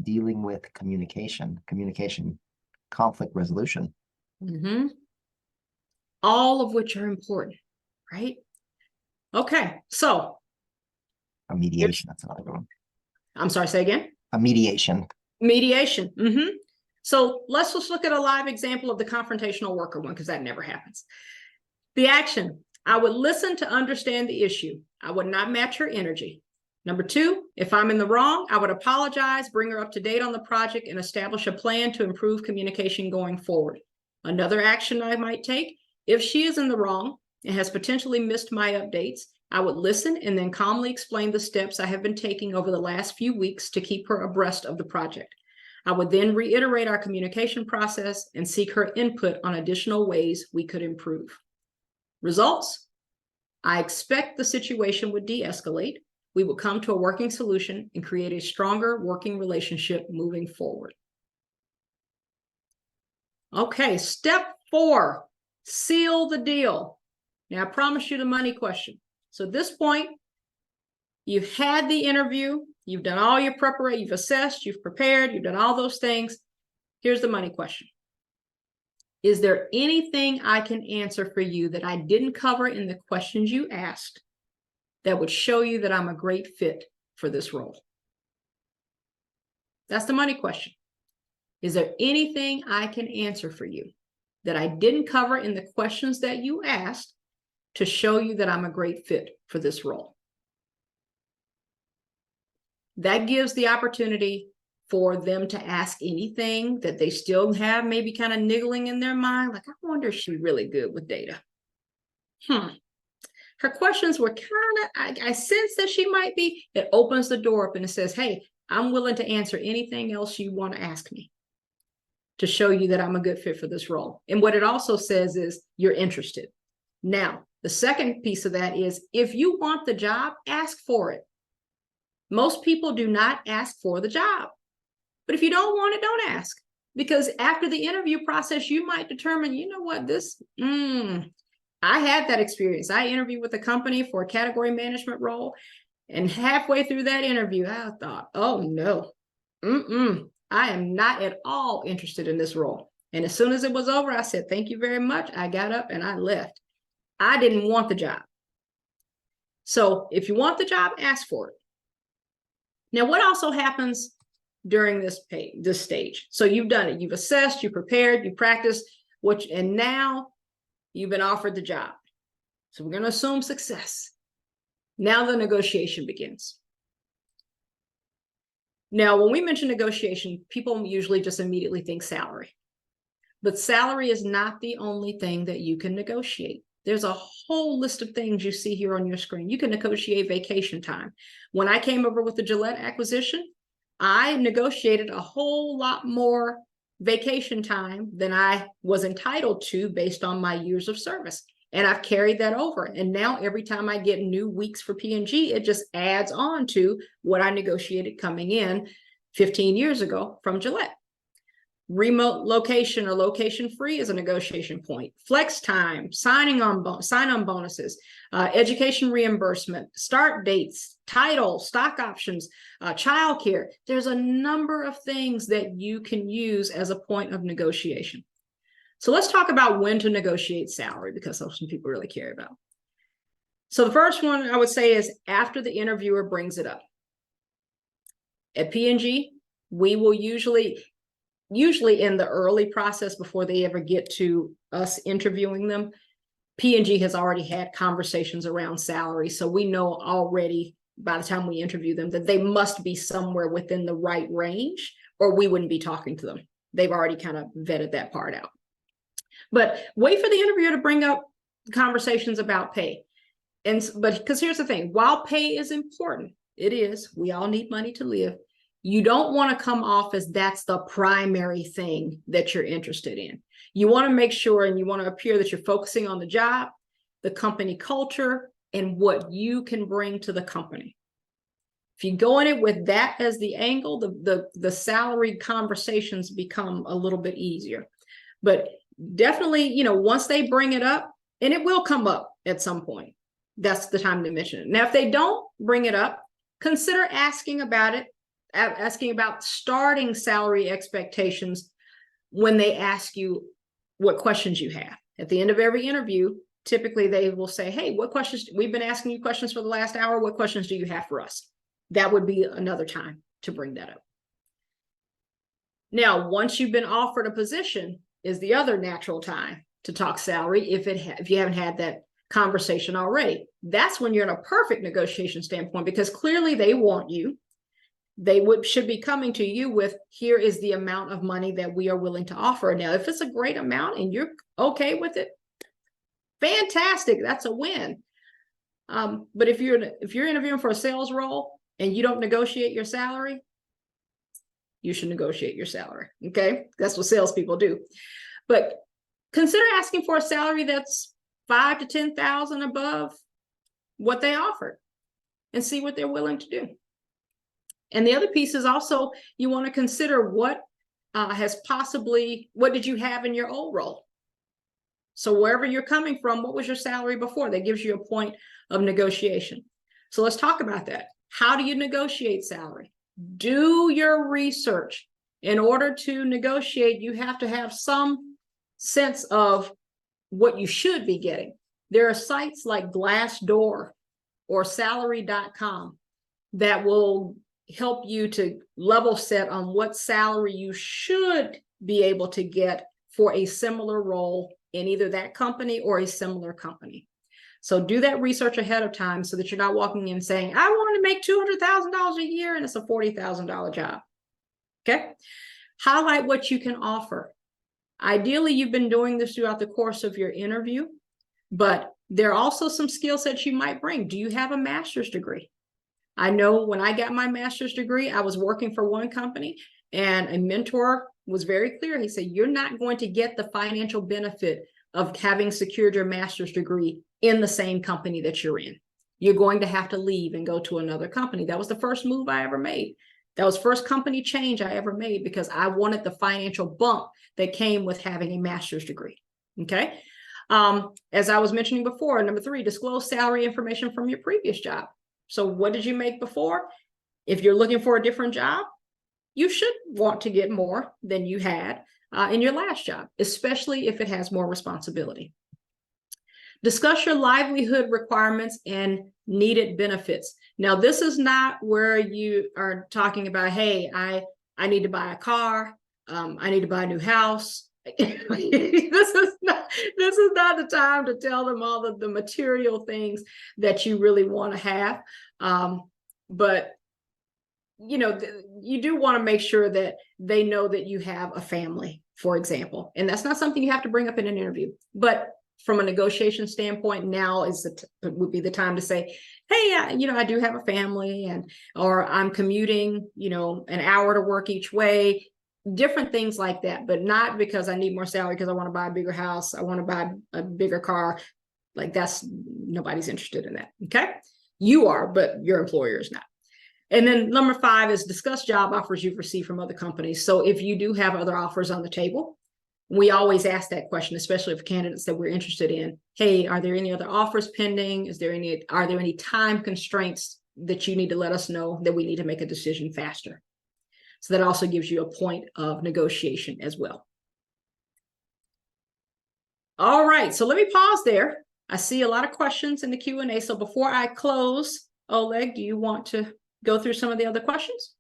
Speaker 1: dealing with communication, conflict resolution.
Speaker 2: Mm-hmm. All of which are important, right? Okay, so.
Speaker 1: A mediation, that's another one.
Speaker 2: I'm sorry, say again?
Speaker 1: A mediation.
Speaker 2: Mediation. Mm-hmm. So let's just look at a live example of the confrontational worker one, because that never happens. The action: I would listen to understand the issue. I would not match her energy. Number two, if I'm in the wrong, I would apologize, bring her up to date on the project, and establish a plan to improve communication going forward. Another action I might take: if she is in the wrong and has potentially missed my updates, I would listen and then calmly explain the steps I have been taking over the last few weeks to keep her abreast of the project. I would then reiterate our communication process and seek her input on additional ways we could improve. Results: I expect the situation would de-escalate. We will come to a working solution and create a stronger working relationship moving forward. Okay, step 4, seal the deal. Now, I promised you the money question. So at this point, you've had the interview, you've done all your preparation, you've assessed, you've prepared, you've done all those things. Here's the money question. Is there anything I can answer for you that I didn't cover in the questions you asked that would show you that I'm a great fit for this role? That's the money question. Is there anything I can answer for you that I didn't cover in the questions that you asked to show you that I'm a great fit for this role? That gives the opportunity for them to ask anything that they still have maybe kind of niggling in their mind. Like, I wonder if she's really good with data. Her questions were kind of, I sense that she might be. It opens the door up and it says, hey, I'm willing to answer anything else you want to ask me to show you that I'm a good fit for this role. And what it also says is you're interested. Now, the second piece of that is if you want the job, ask for it. Most people do not ask for the job. But if you don't want it, don't ask. Because after the interview process, you might determine, you know what, I had that experience. I interviewed with a company for a category management role. And halfway through that interview, I thought, oh no, I am not at all interested in this role. And as soon as it was over, I said, thank you very much. I got up and I left. I didn't want the job. So if you want the job, ask for it. Now, what also happens during this stage? So you've done it. You've assessed, you prepared, you practiced, and now you've been offered the job. So we're going to assume success. Now the negotiation begins. Now, when we mention negotiation, people usually just immediately think salary. But salary is not the only thing that you can negotiate. There's a whole list of things you see here on your screen. You can negotiate vacation time. When I came over with the Gillette acquisition, I negotiated a whole lot more vacation time than I was entitled to based on my years of service. And I've carried that over. And now every time I get new weeks for P&G, it just adds on to what I negotiated coming in 15 years ago from Gillette. Remote location or location free is a negotiation point. Flex time, sign-on bonuses, education reimbursement, start dates, title, stock options, childcare. There's a number of things that you can use as a point of negotiation. So let's talk about when to negotiate salary, because that's what people really care about. So the first one I would say is after the interviewer brings it up. At P&G, we will usually in the early process before they ever get to us interviewing them, P&G has already had conversations around salary. So we know already by the time we interview them that they must be somewhere within the right range, or we wouldn't be talking to them. They've already kind of vetted that part out. But wait for the interviewer to bring up conversations about pay. But because here's the thing, while pay is important, it is, we all need money to live. You don't want to come off as that's the primary thing that you're interested in. You want to make sure and you want to appear that you're focusing on the job, the company culture, and what you can bring to the company. If you go in it with that as the angle, the salary conversations become a little bit easier. But definitely, you know, once they bring it up, and it will come up at some point, that's the time to mention it. Now, if they don't bring it up, consider asking about it, asking about starting salary expectations when they ask you what questions you have. At the end of every interview, typically they will say, hey, what questions, we've been asking you questions for the last hour, what questions do you have for us? That would be another time to bring that up. Now, once you've been offered a position is the other natural time to talk salary if you haven't had that conversation already. That's when you're in a perfect negotiation standpoint, because clearly they want you. They should be coming to you with, here is the amount of money that we are willing to offer. Now, if it's a great amount and you're okay with it, fantastic, that's a win. But if you're interviewing for a sales role and you don't negotiate your salary, you should negotiate your salary. Okay, that's what salespeople do. But consider asking for a salary that's $5,000 to $10,000 above what they offered, and see what they're willing to do. And the other piece is also, you want to consider what did you have in your old role? So wherever you're coming from, what was your salary before? That gives you a point of negotiation. So let's talk about that. How do you negotiate salary? Do your research. In order to negotiate, you have to have some sense of what you should be getting. There are sites like Glassdoor or salary.com that will help you to level set on what salary you should be able to get for a similar role in either that company or a similar company. So do that research ahead of time so that you're not walking in saying, I want to make $200,000 a year and it's a $40,000 job. Okay. Highlight what you can offer. Ideally, you've been doing this throughout the course of your interview, but there are also some skill sets you might bring. Do you have a master's degree? I know when I got my master's degree, I was working for one company and a mentor was very clear. He said, you're not going to get the financial benefit of having secured your master's degree in the same company that you're in. You're going to have to leave and go to another company. That was the first move I ever made. That was first company change I ever made because I wanted the financial bump that came with having a master's degree. Okay. As I was mentioning before, number 3, disclose salary information from your previous job. So what did you make before? If you're looking for a different job, you should want to get more than you had in your last job, especially if it has more responsibility. Discuss your livelihood requirements and needed benefits. Now, this is not where you are talking about, hey, I need to buy a car. I need to buy a new house. This is not the time to tell them all of the material things that you really want to have. But you know, you do want to make sure that they know that you have a family, for example, and that's not something you have to bring up in an interview. But from a negotiation standpoint, now would be the time to say, hey, you know, I do have a family, or I'm commuting, you know, an hour to work each way. Different things like that, but not because I need more salary because I want to buy a bigger house. I want to buy a bigger car. Like nobody's interested in that. Okay. You are, but your employer is not. And then number 5 is discuss job offers you've received from other companies. So if you do have other offers on the table, we always ask that question, especially for candidates that we're interested in. Hey, are there any other offers pending? Are there any time constraints that you need to let us know that we need to make a decision faster? So that also gives you a point of negotiation as well. All right, so let me pause there. I see a lot of questions in the Q&A. So before I close, Oleg, do you want to go through some of the other questions?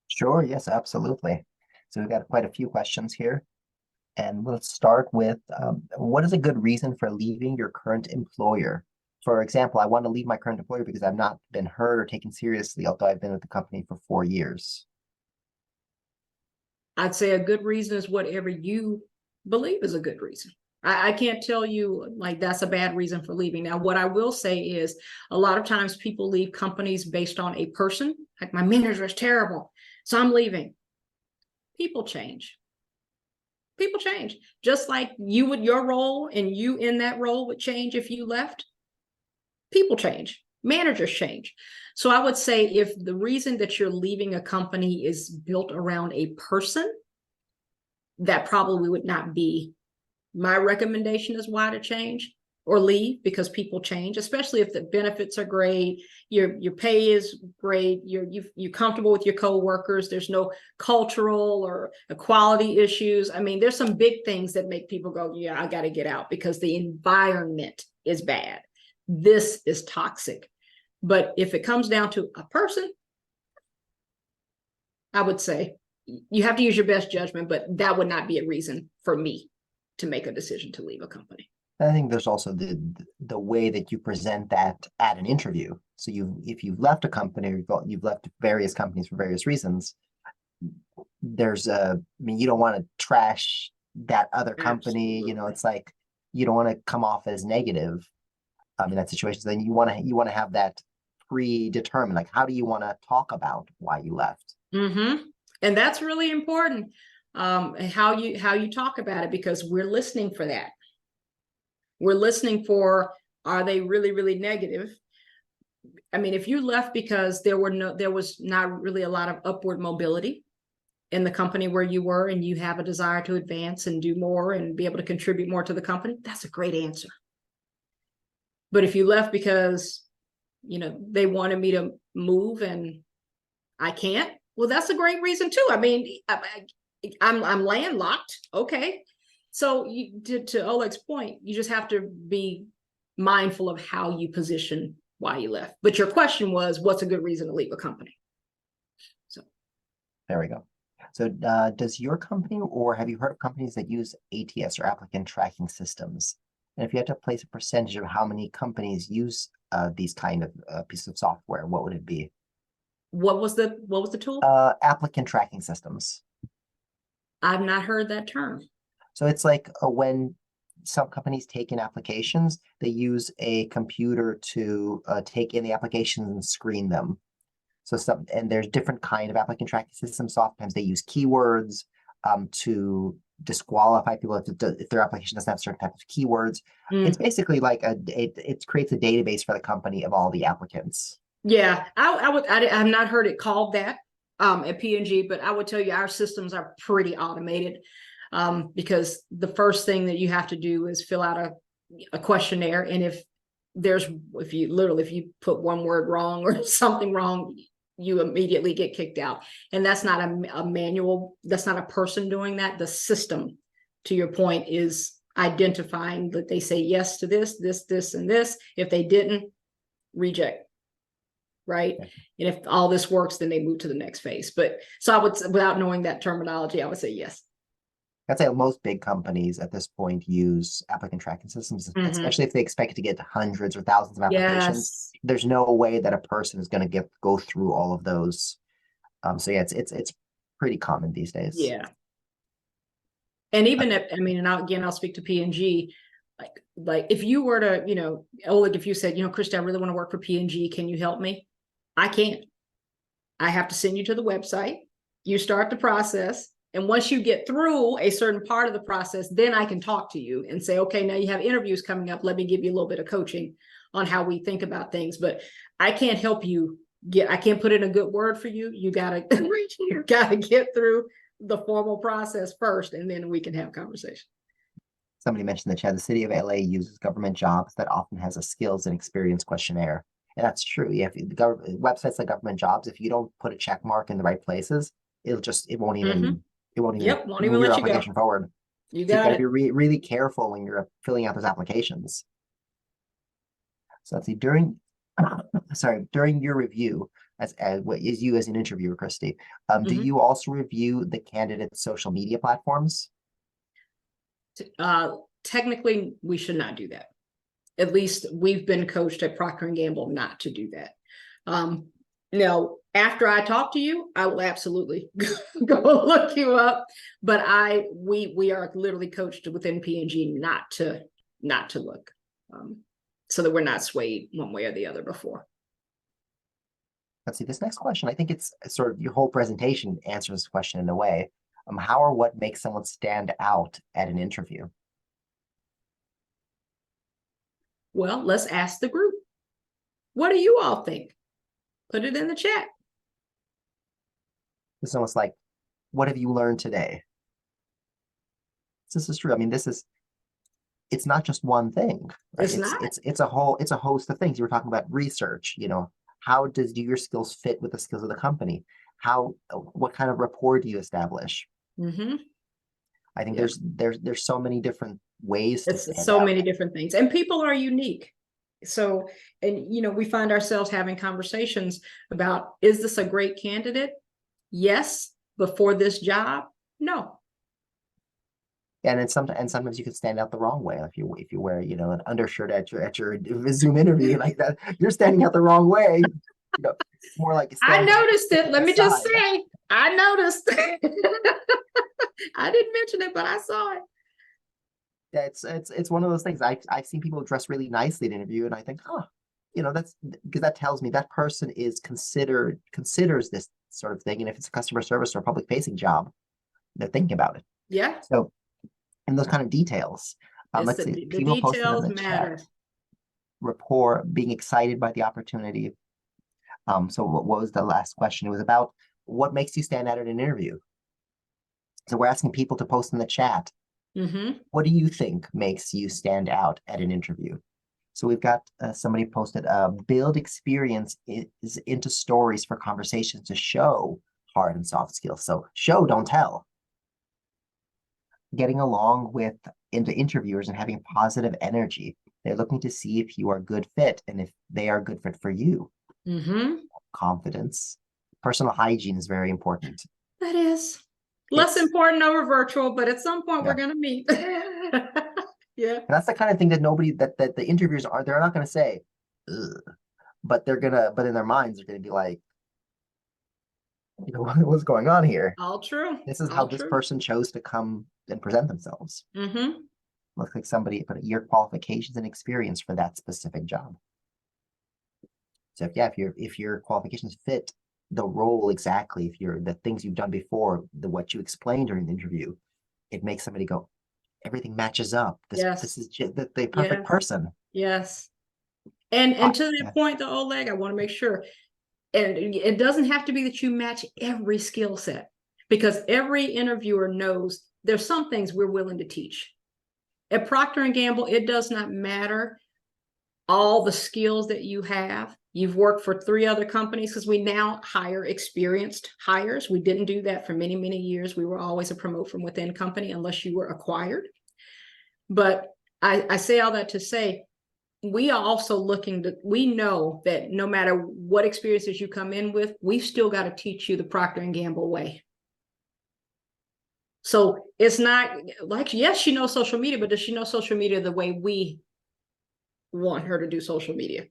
Speaker 1: Sure, yes, absolutely. So we've got quite a few questions here. And let's start with what is a good reason for leaving your current employer? For example, I want to leave my current employer because I've not been heard or taken seriously, although I've been with the company for 4 years.
Speaker 2: I'd say a good reason is whatever you believe is a good reason. I can't tell you like that's a bad reason for leaving. Now, what I will say is a lot of times people leave companies based on a person, like my manager is terrible, so I'm leaving. People change. People change. Just like you would, your role and you in that role would change if you left. People change. Managers change. So I would say if the reason that you're leaving a company is built around a person, that probably would not be my recommendation is why to change or leave, because people change, especially if the benefits are great, your pay is great, you're comfortable with your coworkers, there's no cultural or equality issues. I mean, there's some big things that make people go, yeah, I got to get out because the environment is bad. This is toxic. But if it comes down to a person, I would say you have to use your best judgment, but that would not be a reason for me to make a decision to leave a company.
Speaker 1: I think there's also the way that you present that at an interview. So if you've left a company or you've left various companies for various reasons, I mean, you don't want to trash that other company.
Speaker 2: Absolutely.
Speaker 1: It's like you don't want to come off as negative in that situation. So then you want to have that predetermined. Like, how do you want to talk about why you left?
Speaker 2: Mm-hmm. And that's really important. How you talk about it, because we're listening for that. We're listening for, are they really, really negative? I mean, if you left because there was not really a lot of upward mobility in the company where you were, and you have a desire to advance and do more and be able to contribute more to the company, that's a great answer. But if you left because, they wanted me to move and I can't, well, that's a great reason too. I mean, I'm landlocked. Okay. So to Oleg's point, you just have to be mindful of how you position why you left. But your question was, what's a good reason to leave a company? So
Speaker 1: there we go. So does your company, or have you heard of companies that use ATS or applicant tracking systems? And if you had to place a percentage of how many companies use these kind of pieces of software, what would it be?
Speaker 2: what was the tool?
Speaker 1: Applicant tracking systems.
Speaker 2: I've not heard that term.
Speaker 1: So it's like when some companies take in applications, they use a computer to take in the applications and screen them. So and there's different kind of applicant tracking systems. Sometimes they use keywords to disqualify people if their application doesn't have certain types of keywords. It's basically like it creates a database for the company of all the applicants.
Speaker 2: Yeah, I have not heard it called that at P&G, but I would tell you our systems are pretty automated because the first thing that you have to do is fill out a questionnaire, and if you put one word wrong or something wrong, you immediately get kicked out. And that's not a manual, that's not a person doing that. The system, to your point, is identifying that they say yes to this, and this. If they didn't, reject. Right. And if all this works, then they move to the next phase. But so I would, without knowing that terminology, I would say yes.
Speaker 1: I'd say most big companies at this point use applicant tracking systems, especially if they expect to get hundreds or thousands of applications.
Speaker 2: Yes.
Speaker 1: There's no way that a person is going to go through all of those. So yeah, it's pretty common these days.
Speaker 2: Yeah. And even and I'll speak to P&G. Like if you were to, Oleg, if you said, Christy, I really want to work for P&G, can you help me? I can't. I have to send you to the website. You start the process. And once you get through a certain part of the process, then I can talk to you and say, okay, now you have interviews coming up. Let me give you a little bit of coaching on how we think about things. But I can't help you I can't put in a good word for you. You gotta get through the formal process first, and then we can have conversation.
Speaker 1: Somebody mentioned in the chat, the city of LA uses government jobs that often has a skills and experience questionnaire. And that's true. Yeah, websites like government jobs, if you don't put a check mark in the right places, it won't even move your application forward.
Speaker 2: You
Speaker 1: got to
Speaker 2: it.
Speaker 1: be really careful when you're filling out those applications. So let's see, during your review as you as an interviewer, Christy, do you also review the candidate's social media platforms?
Speaker 2: Technically, we should not do that. At least we've been coached at Procter & Gamble not to do that. Now, after I talk to you, I will absolutely go look you up. But we are literally coached within P&G not to look, so that we're not swayed one way or the other before.
Speaker 1: Let's see, this next question, I think it's sort of your whole presentation answers this question in a way. How or what makes someone stand out at an interview?
Speaker 2: Well, let's ask the group. What do you all think? Put it in the chat.
Speaker 1: It's almost like, what have you learned today? This is true. I mean, it's not just one thing. Right? It's a host of things. You were talking about research, how do your skills fit with the skills of the company? What kind of rapport do you establish?
Speaker 2: Mm-hmm.
Speaker 1: I think there's so many different ways to stand
Speaker 2: so
Speaker 1: out.
Speaker 2: many different things, and people are unique. So, and we find ourselves having conversations about, is this a great candidate? Yes, but for this job, no.
Speaker 1: And sometimes you can stand out the wrong way if you wear an undershirt at your Zoom interview like that. You're standing out the wrong way. It's more like
Speaker 2: I noticed it. Let me just say, I noticed. I didn't mention it, but I saw it.
Speaker 1: It's one of those things. I've seen people dress really nicely at an interview, and I think, that's because that tells me that person considers this sort of thing, and if it's a customer service or a public facing job, they're thinking about it.
Speaker 2: Yeah.
Speaker 1: So, and those kind of details. Let's see. People posted in the chat. Rapport, being excited by the opportunity. So what was the last question? It was about what makes you stand out at an interview. So we're asking people to post in the chat.
Speaker 2: Mm-hmm.
Speaker 1: What do you think makes you stand out at an interview? So we've got somebody posted, build experience is into stories for conversations to show hard and soft skills. So show, don't tell. Getting along into interviewers and having positive energy. They're looking to see if you are a good fit and if they are a good fit for you.
Speaker 2: Mm-hmm.
Speaker 1: Confidence. Personal hygiene is very important.
Speaker 2: That is less important over virtual, but at some point we're going to meet. Yeah.
Speaker 1: And that's the kind of thing that that the interviewers they're not going to say, ugh, but in their minds, they're going to be like, what's going on here?
Speaker 2: All true.
Speaker 1: This is how this person chose to come and present themselves.
Speaker 2: Mm-hmm.
Speaker 1: Looks like somebody put your qualifications and experience for that specific job. So if your qualifications fit the role exactly, if you're the things you've done before, what you explained during the interview, it makes somebody go, everything matches up. This is the perfect person. Yes.
Speaker 2: And to that point, though, Oleg, I want to make sure, and it doesn't have to be that you match every skill set, because every interviewer knows there's some things we're willing to teach. At Procter & Gamble, it does not matter all the skills that you have. You've worked for 3 other companies, because we now hire experienced hires. We didn't do that for many, many years. We were always a promote from within company unless you were acquired. But I say all that to say, we are also we know that no matter what experiences you come in with, we've still got to teach you the Procter & Gamble way. So it's not like, yes, she knows social media, but does she know social media the way we want her to do social media?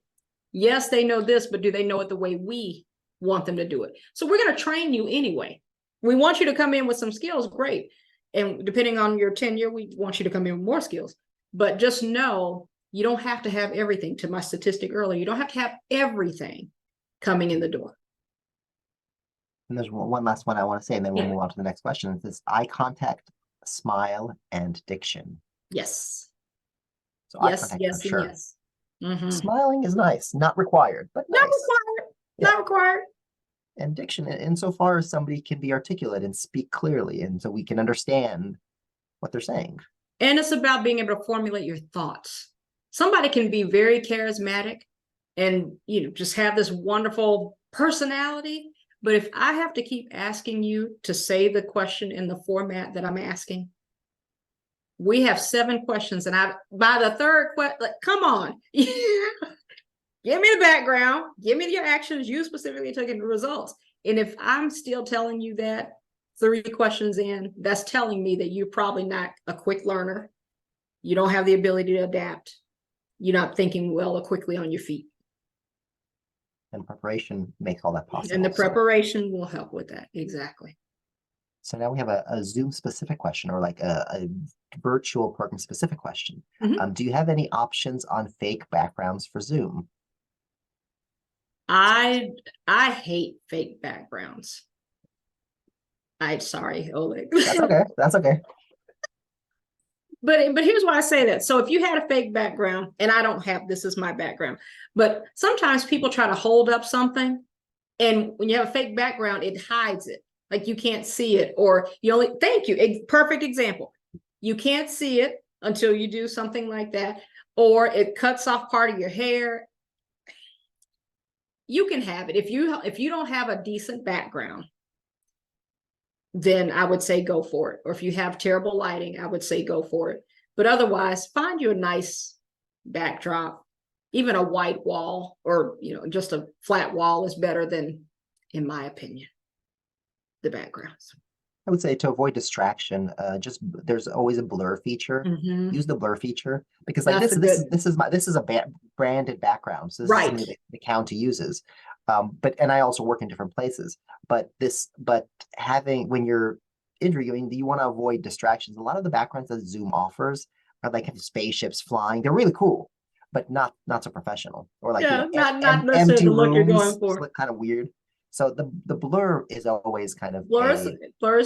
Speaker 2: Yes, they know this, but do they know it the way we want them to do it? So we're going to train you anyway. We want you to come in with some skills, great. And depending on your tenure, we want you to come in with more skills. But just know you don't have to have everything. To my statistic earlier, you don't have to have everything coming in the door.
Speaker 1: And there's one last one I want to say, and then we'll move on to the next question. It's this eye contact, smile, and diction.
Speaker 2: Yes.
Speaker 1: So eye contact,
Speaker 2: yes,
Speaker 1: for sure.
Speaker 2: Yes. Mm-hmm.
Speaker 1: Smiling is nice, not required, but nice.
Speaker 2: Not required.
Speaker 1: And diction, insofar as somebody can be articulate and speak clearly, and so we can understand what they're saying.
Speaker 2: And it's about being able to formulate your thoughts. Somebody can be very charismatic and just have this wonderful personality, but if I have to keep asking you to say the question in the format that I'm asking, we have 7 questions, and by the third question, come on. Give me the background, give me your actions, you specifically taking the results. And if I'm still telling you that 3 questions in, that's telling me that you're probably not a quick learner. You don't have the ability to adapt. You're not thinking well or quickly on your feet.
Speaker 1: And preparation makes all that possible.
Speaker 2: And the preparation will help with that. Exactly.
Speaker 1: So now we have a Zoom specific question, or like a virtual program specific question. Do you have any options on fake backgrounds for Zoom?
Speaker 2: I hate fake backgrounds. I'm sorry, Oleg.
Speaker 1: That's okay. That's okay.
Speaker 2: But here's why I say that. So if you had a fake background, and I don't have, this is my background, but sometimes people try to hold up something, and when you have a fake background, it hides it. Like you can't see it, or you only, thank you, perfect example. You can't see it until you do something like that, or it cuts off part of your hair. You can have it. If you don't have a decent background, then I would say go for it. Or if you have terrible lighting, I would say go for it. But otherwise, find you a nice backdrop. Even a white wall, or just a flat wall is better than, in my opinion, the backgrounds.
Speaker 1: I would say to avoid distraction, just there's always a blur feature. Use the blur feature, because like this is a branded background. So this is something that the county uses. And I also work in different places. But when you're interviewing, you want to avoid distractions. A lot of the backgrounds that Zoom offers are like spaceships flying. They're really cool, but not so professional. Or like
Speaker 2: not necessarily the look you're going for.
Speaker 1: Look kind of weird. So the blur is always kind of
Speaker 2: blur is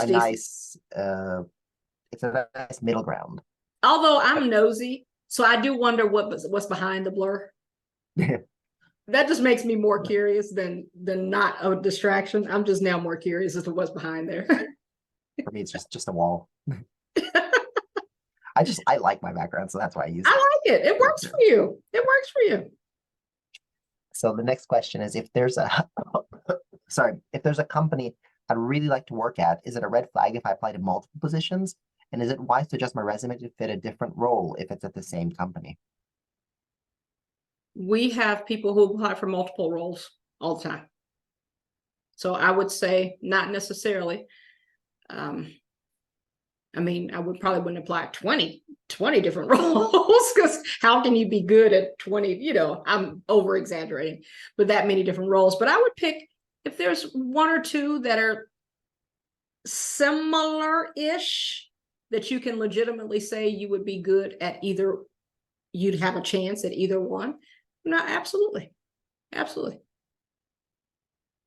Speaker 1: a nice it's a nice middle ground.
Speaker 2: Although I'm nosy, so I do wonder what's behind the blur. That just makes me more curious than not a distraction. I'm just now more curious as to what's behind there.
Speaker 1: For me, it's just a wall. I like my background, so that's why I use it.
Speaker 2: I like it. It works for you. It works for you.
Speaker 1: So the next question is, if there's a company I'd really like to work at, is it a red flag if I apply to multiple positions? And is it wise to adjust my resume to fit a different role if it's at the same company?
Speaker 2: We have people who apply for multiple roles all the time. So I would say not necessarily. I mean, I wouldn't apply 20 different roles, because how can you be good at 20? I'm over exaggerating, but that many different roles. But I would pick, if there's one or two that are similar-ish, that you can legitimately say you would be good at either, you'd have a chance at either one. No, absolutely. Absolutely.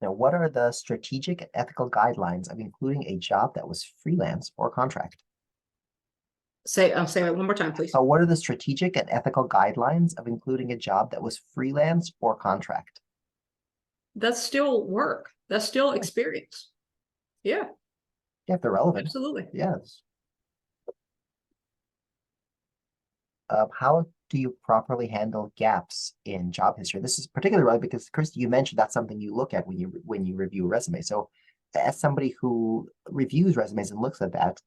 Speaker 1: Now, what are the strategic and ethical guidelines of including a job that was freelance or contract?
Speaker 2: Say it one more time, please.
Speaker 1: What are the strategic and ethical guidelines of including a job that was freelance or contract?
Speaker 2: That's still work. That's still experience. Yeah.
Speaker 1: Yeah, if they're relevant.
Speaker 2: Absolutely.
Speaker 1: Yes. How do you properly handle gaps in job history? This is particularly relevant because, Christy, you mentioned that's something you look at when you review a resume. So as somebody who reviews resumes and looks at that,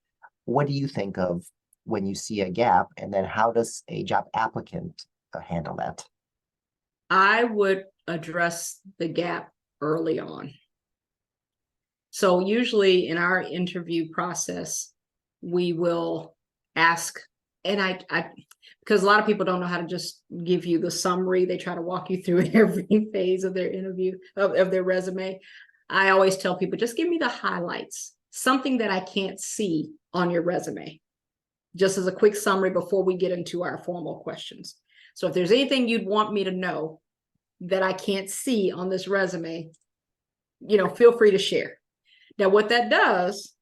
Speaker 1: what do you think of when you see a gap? And then how does a job applicant handle that?
Speaker 2: I would address the gap early on. So usually in our interview process, we will ask, and I because a lot of people don't know how to just give you the summary. They try to walk you through every phase of their interview, of their resume. I always tell people, just give me the highlights, something that I can't see on your resume, just as a quick summary before we get into our formal questions. So if there's anything you'd want me to know that I can't see on this resume, feel free to share. Now, what that does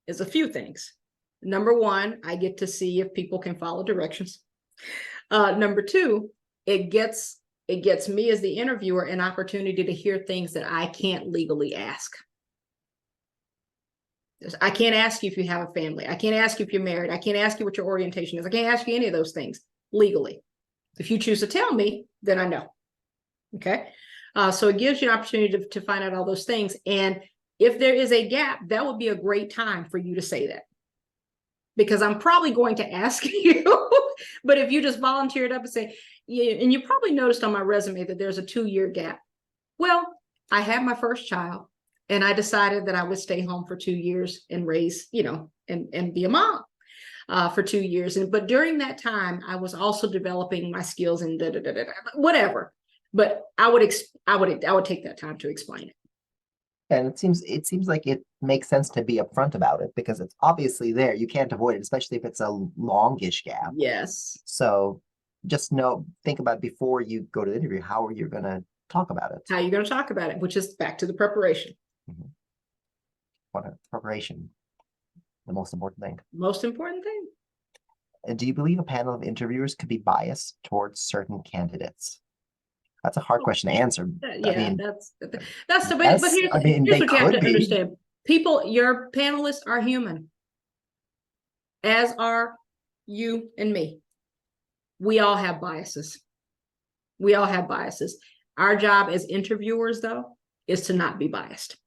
Speaker 2: is a few things. Number one, I get to see if people can follow directions. Number two, it gets me as the interviewer an opportunity to hear things that I can't legally ask. I can't ask you if you have a family. I can't ask you if you're married. I can't ask you what your orientation is. I can't ask you any of those things legally. If you choose to tell me, then I know. Okay. So it gives you an opportunity to find out all those things. And if there is a gap, that would be a great time for you to say that, because I'm probably going to ask you. But if you just volunteer it up and say, yeah, and you probably noticed on my resume that there's a 2-year gap. Well, I had my first child and I decided that I would stay home for 2 years and raise, and be a mom. for 2 years. But during that time, I was also developing my skills in whatever. But I would take that time to explain it.
Speaker 1: And it seems like it makes sense to be upfront about it because it's obviously there. You can't avoid it, especially if it's a longish gap.
Speaker 2: Yes.
Speaker 1: So just think about before you go to the interview, how are you going to talk about it?
Speaker 2: How are you going to talk about it, which is back to the preparation.
Speaker 1: What a preparation, the most important thing.
Speaker 2: Most important thing.
Speaker 1: And do you believe a panel of interviewers could be biased towards certain candidates? That's a hard question to answer.
Speaker 2: Yeah,
Speaker 1: I mean,
Speaker 2: that's the
Speaker 1: yes,
Speaker 2: but here's,
Speaker 1: I mean,
Speaker 2: here's
Speaker 1: they
Speaker 2: what you have
Speaker 1: could
Speaker 2: to
Speaker 1: be.
Speaker 2: understand. People, your panelists are human, as are you and me. We all have biases. We all have biases. Our job as interviewers, though, is to not be biased.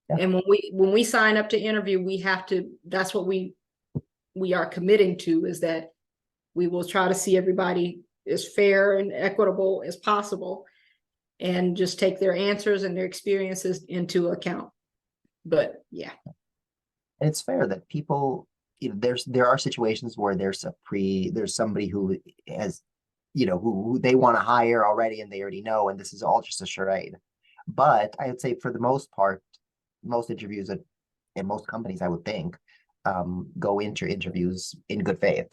Speaker 1: Yeah.
Speaker 2: And when we sign up to interview, we have to, that's what we are committing to, is that we will try to see everybody as fair and equitable as possible and just take their answers and their experiences into account. But yeah.
Speaker 1: And it's fair that people, there are situations where there's somebody who has, who they want to hire already and they already know, and this is all just a charade. But I would say for the most part, most interviews in most companies, I would think, go into interviews in good faith.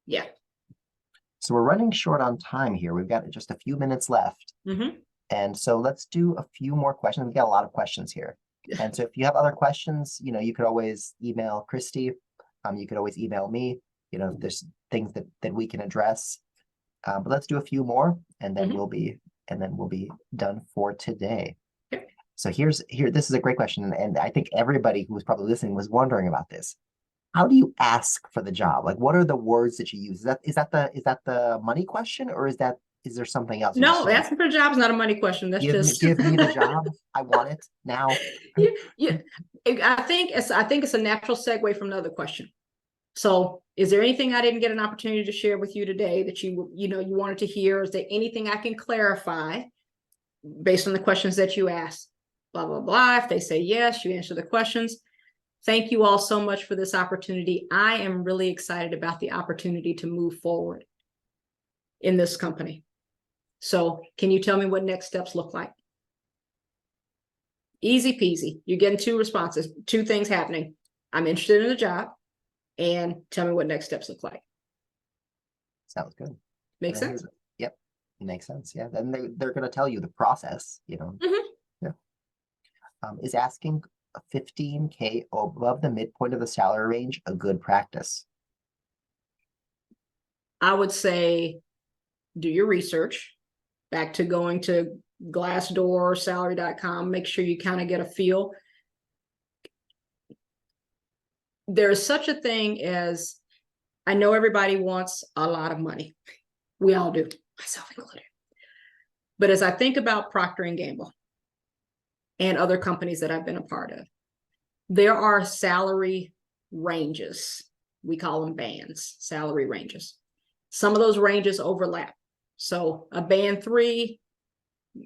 Speaker 2: Yeah.
Speaker 1: So we're running short on time here. We've got just a few minutes left. And so let's do a few more questions. We've got a lot of questions here. And so if you have other questions, you could always email Christy. You could always email me. If there's things that we can address. But let's do a few more, and then we'll be done for today.
Speaker 2: Okay.
Speaker 1: So this is a great question, and I think everybody who was probably listening was wondering about this. How do you ask for the job? Like, what are the words that you use? Is that the money question, or is there something else?
Speaker 2: No, asking for a job is not a money question. That's
Speaker 1: give me the job. I want it now.
Speaker 2: Yeah. I think it's a natural segue from the other question. So is there anything I didn't get an opportunity to share with you today that you wanted to hear? Is there anything I can clarify based on the questions that you asked? Blah, blah, blah. If they say yes, you answer the questions. Thank you all so much for this opportunity. I am really excited about the opportunity to move forward in this company. So can you tell me what next steps look like? Easy peasy. You're getting 2 responses, 2 things happening. I'm interested in the job, and tell me what next steps look like.
Speaker 1: Sounds good.
Speaker 2: Makes sense?
Speaker 1: Yep. It makes sense. Yeah. Then they're going to tell you the process, Yeah. Is asking 15K above the midpoint of the salary range a good practice?
Speaker 2: I would say do your research. Back to going to Glassdoor, salary.com, make sure you kind of get a feel. There's such a thing as, I know everybody wants a lot of money. We all do, myself included. But as I think about Procter & Gamble and other companies that I've been a part of, there are salary ranges. We call them bands, salary ranges. Some of those ranges overlap. So a band 3,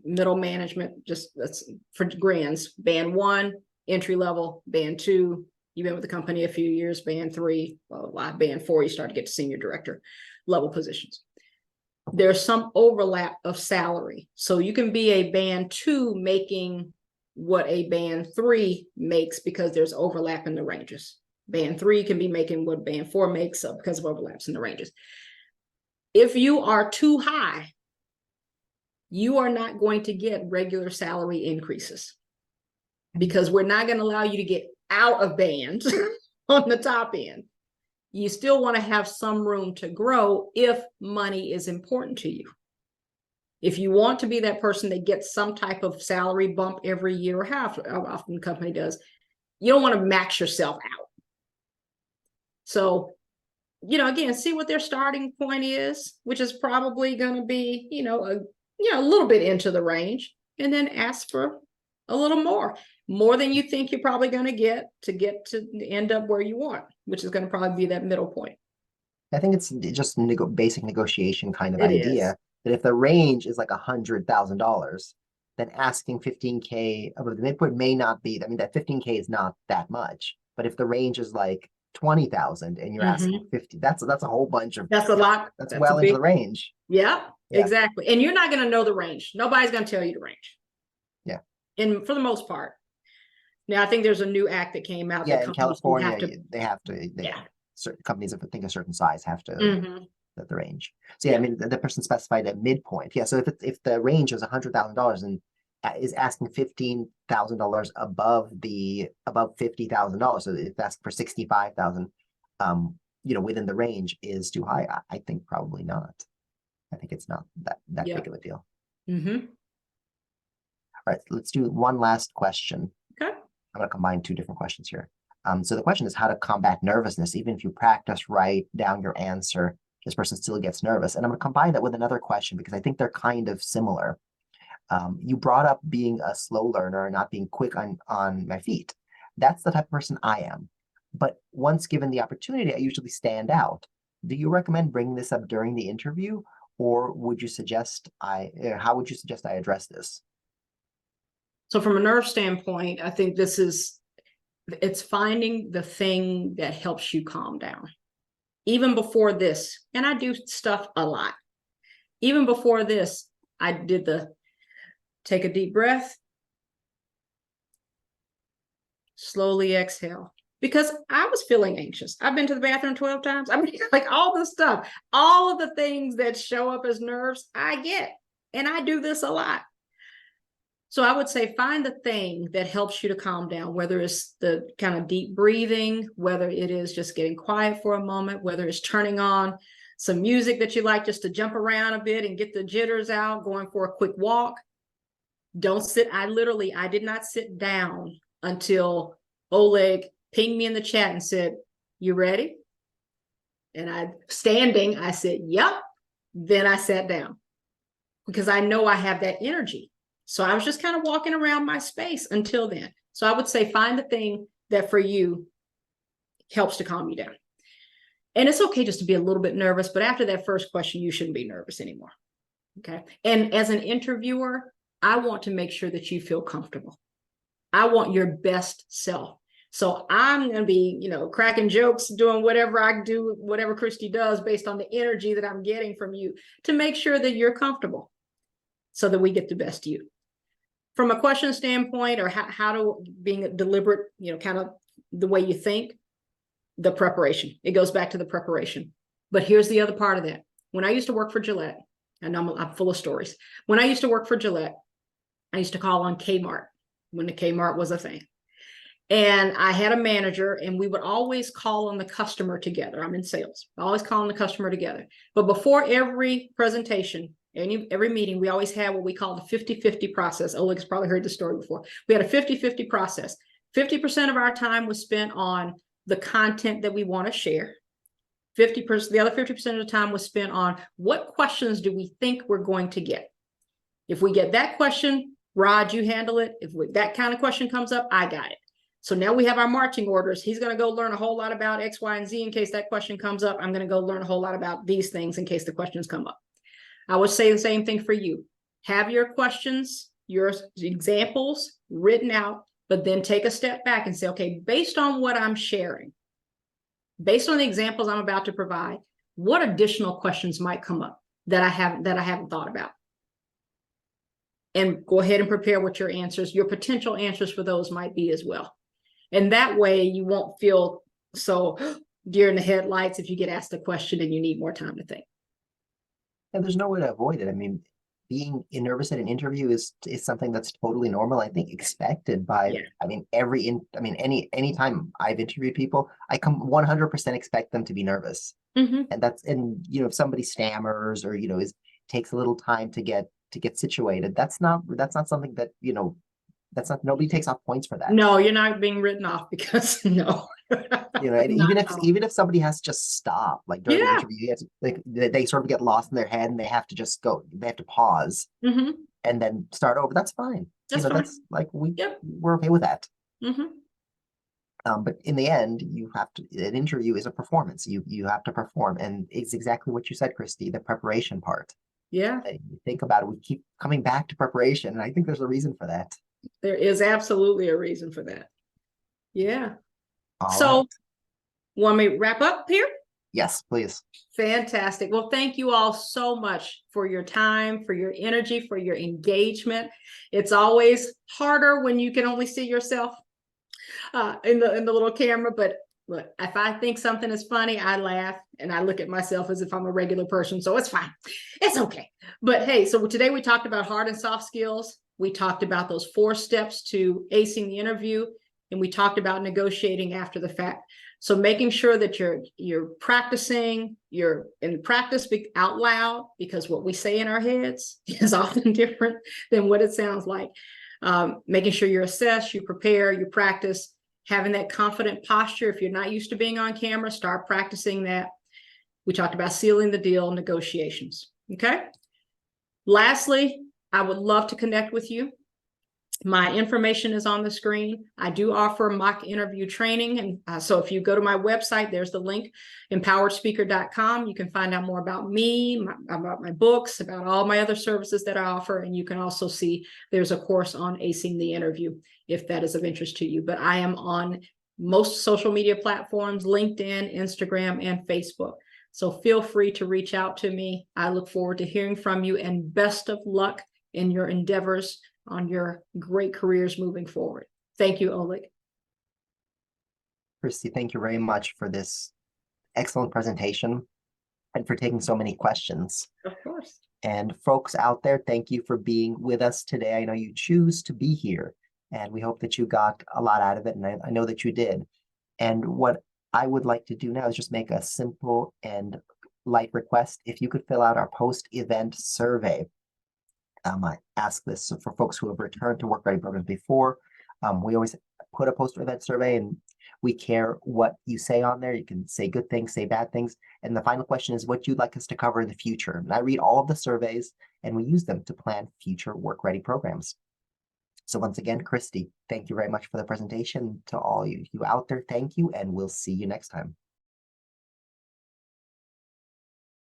Speaker 2: middle management, just that's for grants. Band 1, entry level. Band 2, you've been with the company a few years. Band 3, blah, blah, blah. Band 4, you start to get to senior director level positions. There's some overlap of salary. So you can be a band 2 making what a band 3 makes because there's overlap in the ranges. Band 3 can be making what band 4 makes because of overlaps in the ranges. If you are too high, you are not going to get regular salary increases because we're not going to allow you to get out of band on the top end. You still want to have some room to grow if money is important to you. If you want to be that person that gets some type of salary bump every year, or how often the company does, you don't want to max yourself out. So, again, see what their starting point is, which is probably going to be, a little bit into the range, and then ask for a little more than you think you're probably going to get to end up where you want, which is going to probably be that middle point.
Speaker 1: I think it's just basic negotiation kind of
Speaker 2: It
Speaker 1: idea
Speaker 2: is.
Speaker 1: that if the range is like $100,000, then asking 15K above the midpoint may not be. I mean, that 15K is not that much. But if the range is like 20,000 and you're asking 50, that's a whole bunch of,
Speaker 2: That's a lot.
Speaker 1: that's
Speaker 2: That's
Speaker 1: well
Speaker 2: a
Speaker 1: into
Speaker 2: big,
Speaker 1: the range.
Speaker 2: yeah,
Speaker 1: Yeah.
Speaker 2: exactly. And you're not going to know the range. Nobody's going to tell you the range.
Speaker 1: Yeah.
Speaker 2: And for the most part. Now, I think there's a new act that came out
Speaker 1: Yeah,
Speaker 2: that
Speaker 1: in
Speaker 2: companies will
Speaker 1: California,
Speaker 2: have to,
Speaker 1: they have to,
Speaker 2: yeah.
Speaker 1: certain companies, if I think a certain size, have to
Speaker 2: Mhm.
Speaker 1: set the range. So yeah, I mean, the person specified a midpoint. Yeah, so if the range is $100,000 and is asking $15,000 above $50,000, so if that's for 65,000, within the range is too high. I think probably not. I think it's not that
Speaker 2: Yeah.
Speaker 1: big of a deal.
Speaker 2: Mhm.
Speaker 1: All right, let's do one last question.
Speaker 2: Okay.
Speaker 1: I'm going to combine two different questions here. So the question is how to combat nervousness. Even if you practice, write down your answer, this person still gets nervous. And I'm going to combine that with another question because I think they're kind of similar. You brought up being a slow learner and not being quick on my feet. That's the type of person I am. But once given the opportunity, I usually stand out. Do you recommend bringing this up during the interview, or would you suggest how would you suggest I address this?
Speaker 2: So from a nerve standpoint, I think it's finding the thing that helps you calm down. Even before this, and I do stuff a lot. Even before this, I did take a deep breath, slowly exhale. Because I was feeling anxious. I've been to the bathroom 12 times. I mean, like all this stuff, all of the things that show up as nerves, I get. And I do this a lot. So I would say find the thing that helps you to calm down, whether it's the kind of deep breathing, whether it is just getting quiet for a moment, whether it's turning on some music that you like just to jump around a bit and get the jitters out, going for a quick walk. Don't sit. I did not sit down until Oleg pinged me in the chat and said, "You ready?" And I said, "Yep." Then I sat down because I know I have that energy. So I was just kind of walking around my space until then. So I would say find the thing that for you helps to calm you down. And it's okay just to be a little bit nervous, but after that first question, you shouldn't be nervous anymore. Okay. And as an interviewer, I want to make sure that you feel comfortable. I want your best self. So I'm going to be, cracking jokes, doing whatever I do, whatever Christy does based on the energy that I'm getting from you to make sure that you're comfortable so that we get the best of you. From a question standpoint, or how to being deliberate, kind of the way you think, the preparation. It goes back to the preparation. But here's the other part of that. When I used to work for Gillette, and I'm full of stories. When I used to work for Gillette, I used to call on Kmart when the Kmart was a thing. And I had a manager, and we would always call on the customer together. I'm in sales. I always call on the customer together. But before every presentation, every meeting, we always had what we call the 50-50 process. Oleg's probably heard the story before. We had a 50-50 process. 50% of our time was spent on the content that we want to share. 50%, the other 50% of the time was spent on what questions do we think we're going to get. If we get that question, Rod, you handle it. If that kind of question comes up, I got it. So now we have our marching orders. He's going to go learn a whole lot about X, Y, and Z in case that question comes up. I'm going to go learn a whole lot about these things in case the questions come up. I would say the same thing for you. Have your questions, your examples written out, but then take a step back and say, okay, based on what I'm sharing, based on the examples I'm about to provide, what additional questions might come up that I haven't thought about? And go ahead and prepare what your potential answers for those might be as well. And that way you won't feel so deer in the headlights if you get asked a question and you need more time to think.
Speaker 1: And there's no way to avoid it. I mean, being nervous at an interview is something that's totally normal. I think expected by, any time I've interviewed people, I come 100% expect them to be nervous. And if somebody stammers or, takes a little time to get situated, that's not something that, nobody takes off points for that.
Speaker 2: No, you're not being written off because no.
Speaker 1: Even if somebody has to just stop, like during the interview, they sort of get lost in their head and they have to just go, they have to pause and then start over. That's fine.
Speaker 2: That's fine.
Speaker 1: That's like we're okay with that. But in the end, an interview is a performance. You have to perform, and it's exactly what you said, Christy, the preparation part.
Speaker 2: Yeah.
Speaker 1: You think about it, we keep coming back to preparation, and I think there's a reason for that.
Speaker 2: There is absolutely a reason for that. Yeah.
Speaker 1: All right.
Speaker 2: So, want me to wrap up here?
Speaker 1: Yes, please.
Speaker 2: Fantastic. Well, thank you all so much for your time, for your energy, for your engagement. It's always harder when you can only see yourself in the little camera, but look, if I think something is funny, I laugh and I look at myself as if I'm a regular person. So it's fine. It's okay. But hey, so today we talked about hard and soft skills. We talked about those 4 steps to acing the interview, and we talked about negotiating after the fact. So making sure that you're practicing, you're in practice out loud, because what we say in our heads is often different than what it sounds like. Making sure you assess, you prepare, you practice, having that confident posture. If you're not used to being on camera, start practicing that. We talked about sealing the deal, negotiations. Okay. Lastly, I would love to connect with you. My information is on the screen. I do offer mock interview training. And so if you go to my website, there's the link, empoweredspeaker.com. You can find out more about me, about my books, about all my other services that I offer. And you can also see there's a course on acing the interview, if that is of interest to you. But I am on most social media platforms, LinkedIn, Instagram, and Facebook. So feel free to reach out to me. I look forward to hearing from you, and best of luck in your endeavors on your great careers moving forward. Thank you, Oleg.
Speaker 1: Christy, thank you very much for this excellent presentation and for taking so many questions.
Speaker 2: Of course.
Speaker 1: And folks out there, thank you for being with us today. I know you choose to be here, and we hope that you got a lot out of it, and I know that you did. And what I would like to do now is just make a simple and light request. If you could fill out our post-event survey. I ask this for folks who have returned to work-ready programs before. We always put a post-event survey, and we care what you say on there. You can say good things, say bad things. And the final question is what you'd like us to cover in the future. And I read all of the surveys, and we use them to plan future work-ready programs. So once again, Christy, thank you very much for the presentation. To all you out there, thank you, and we'll see you next time.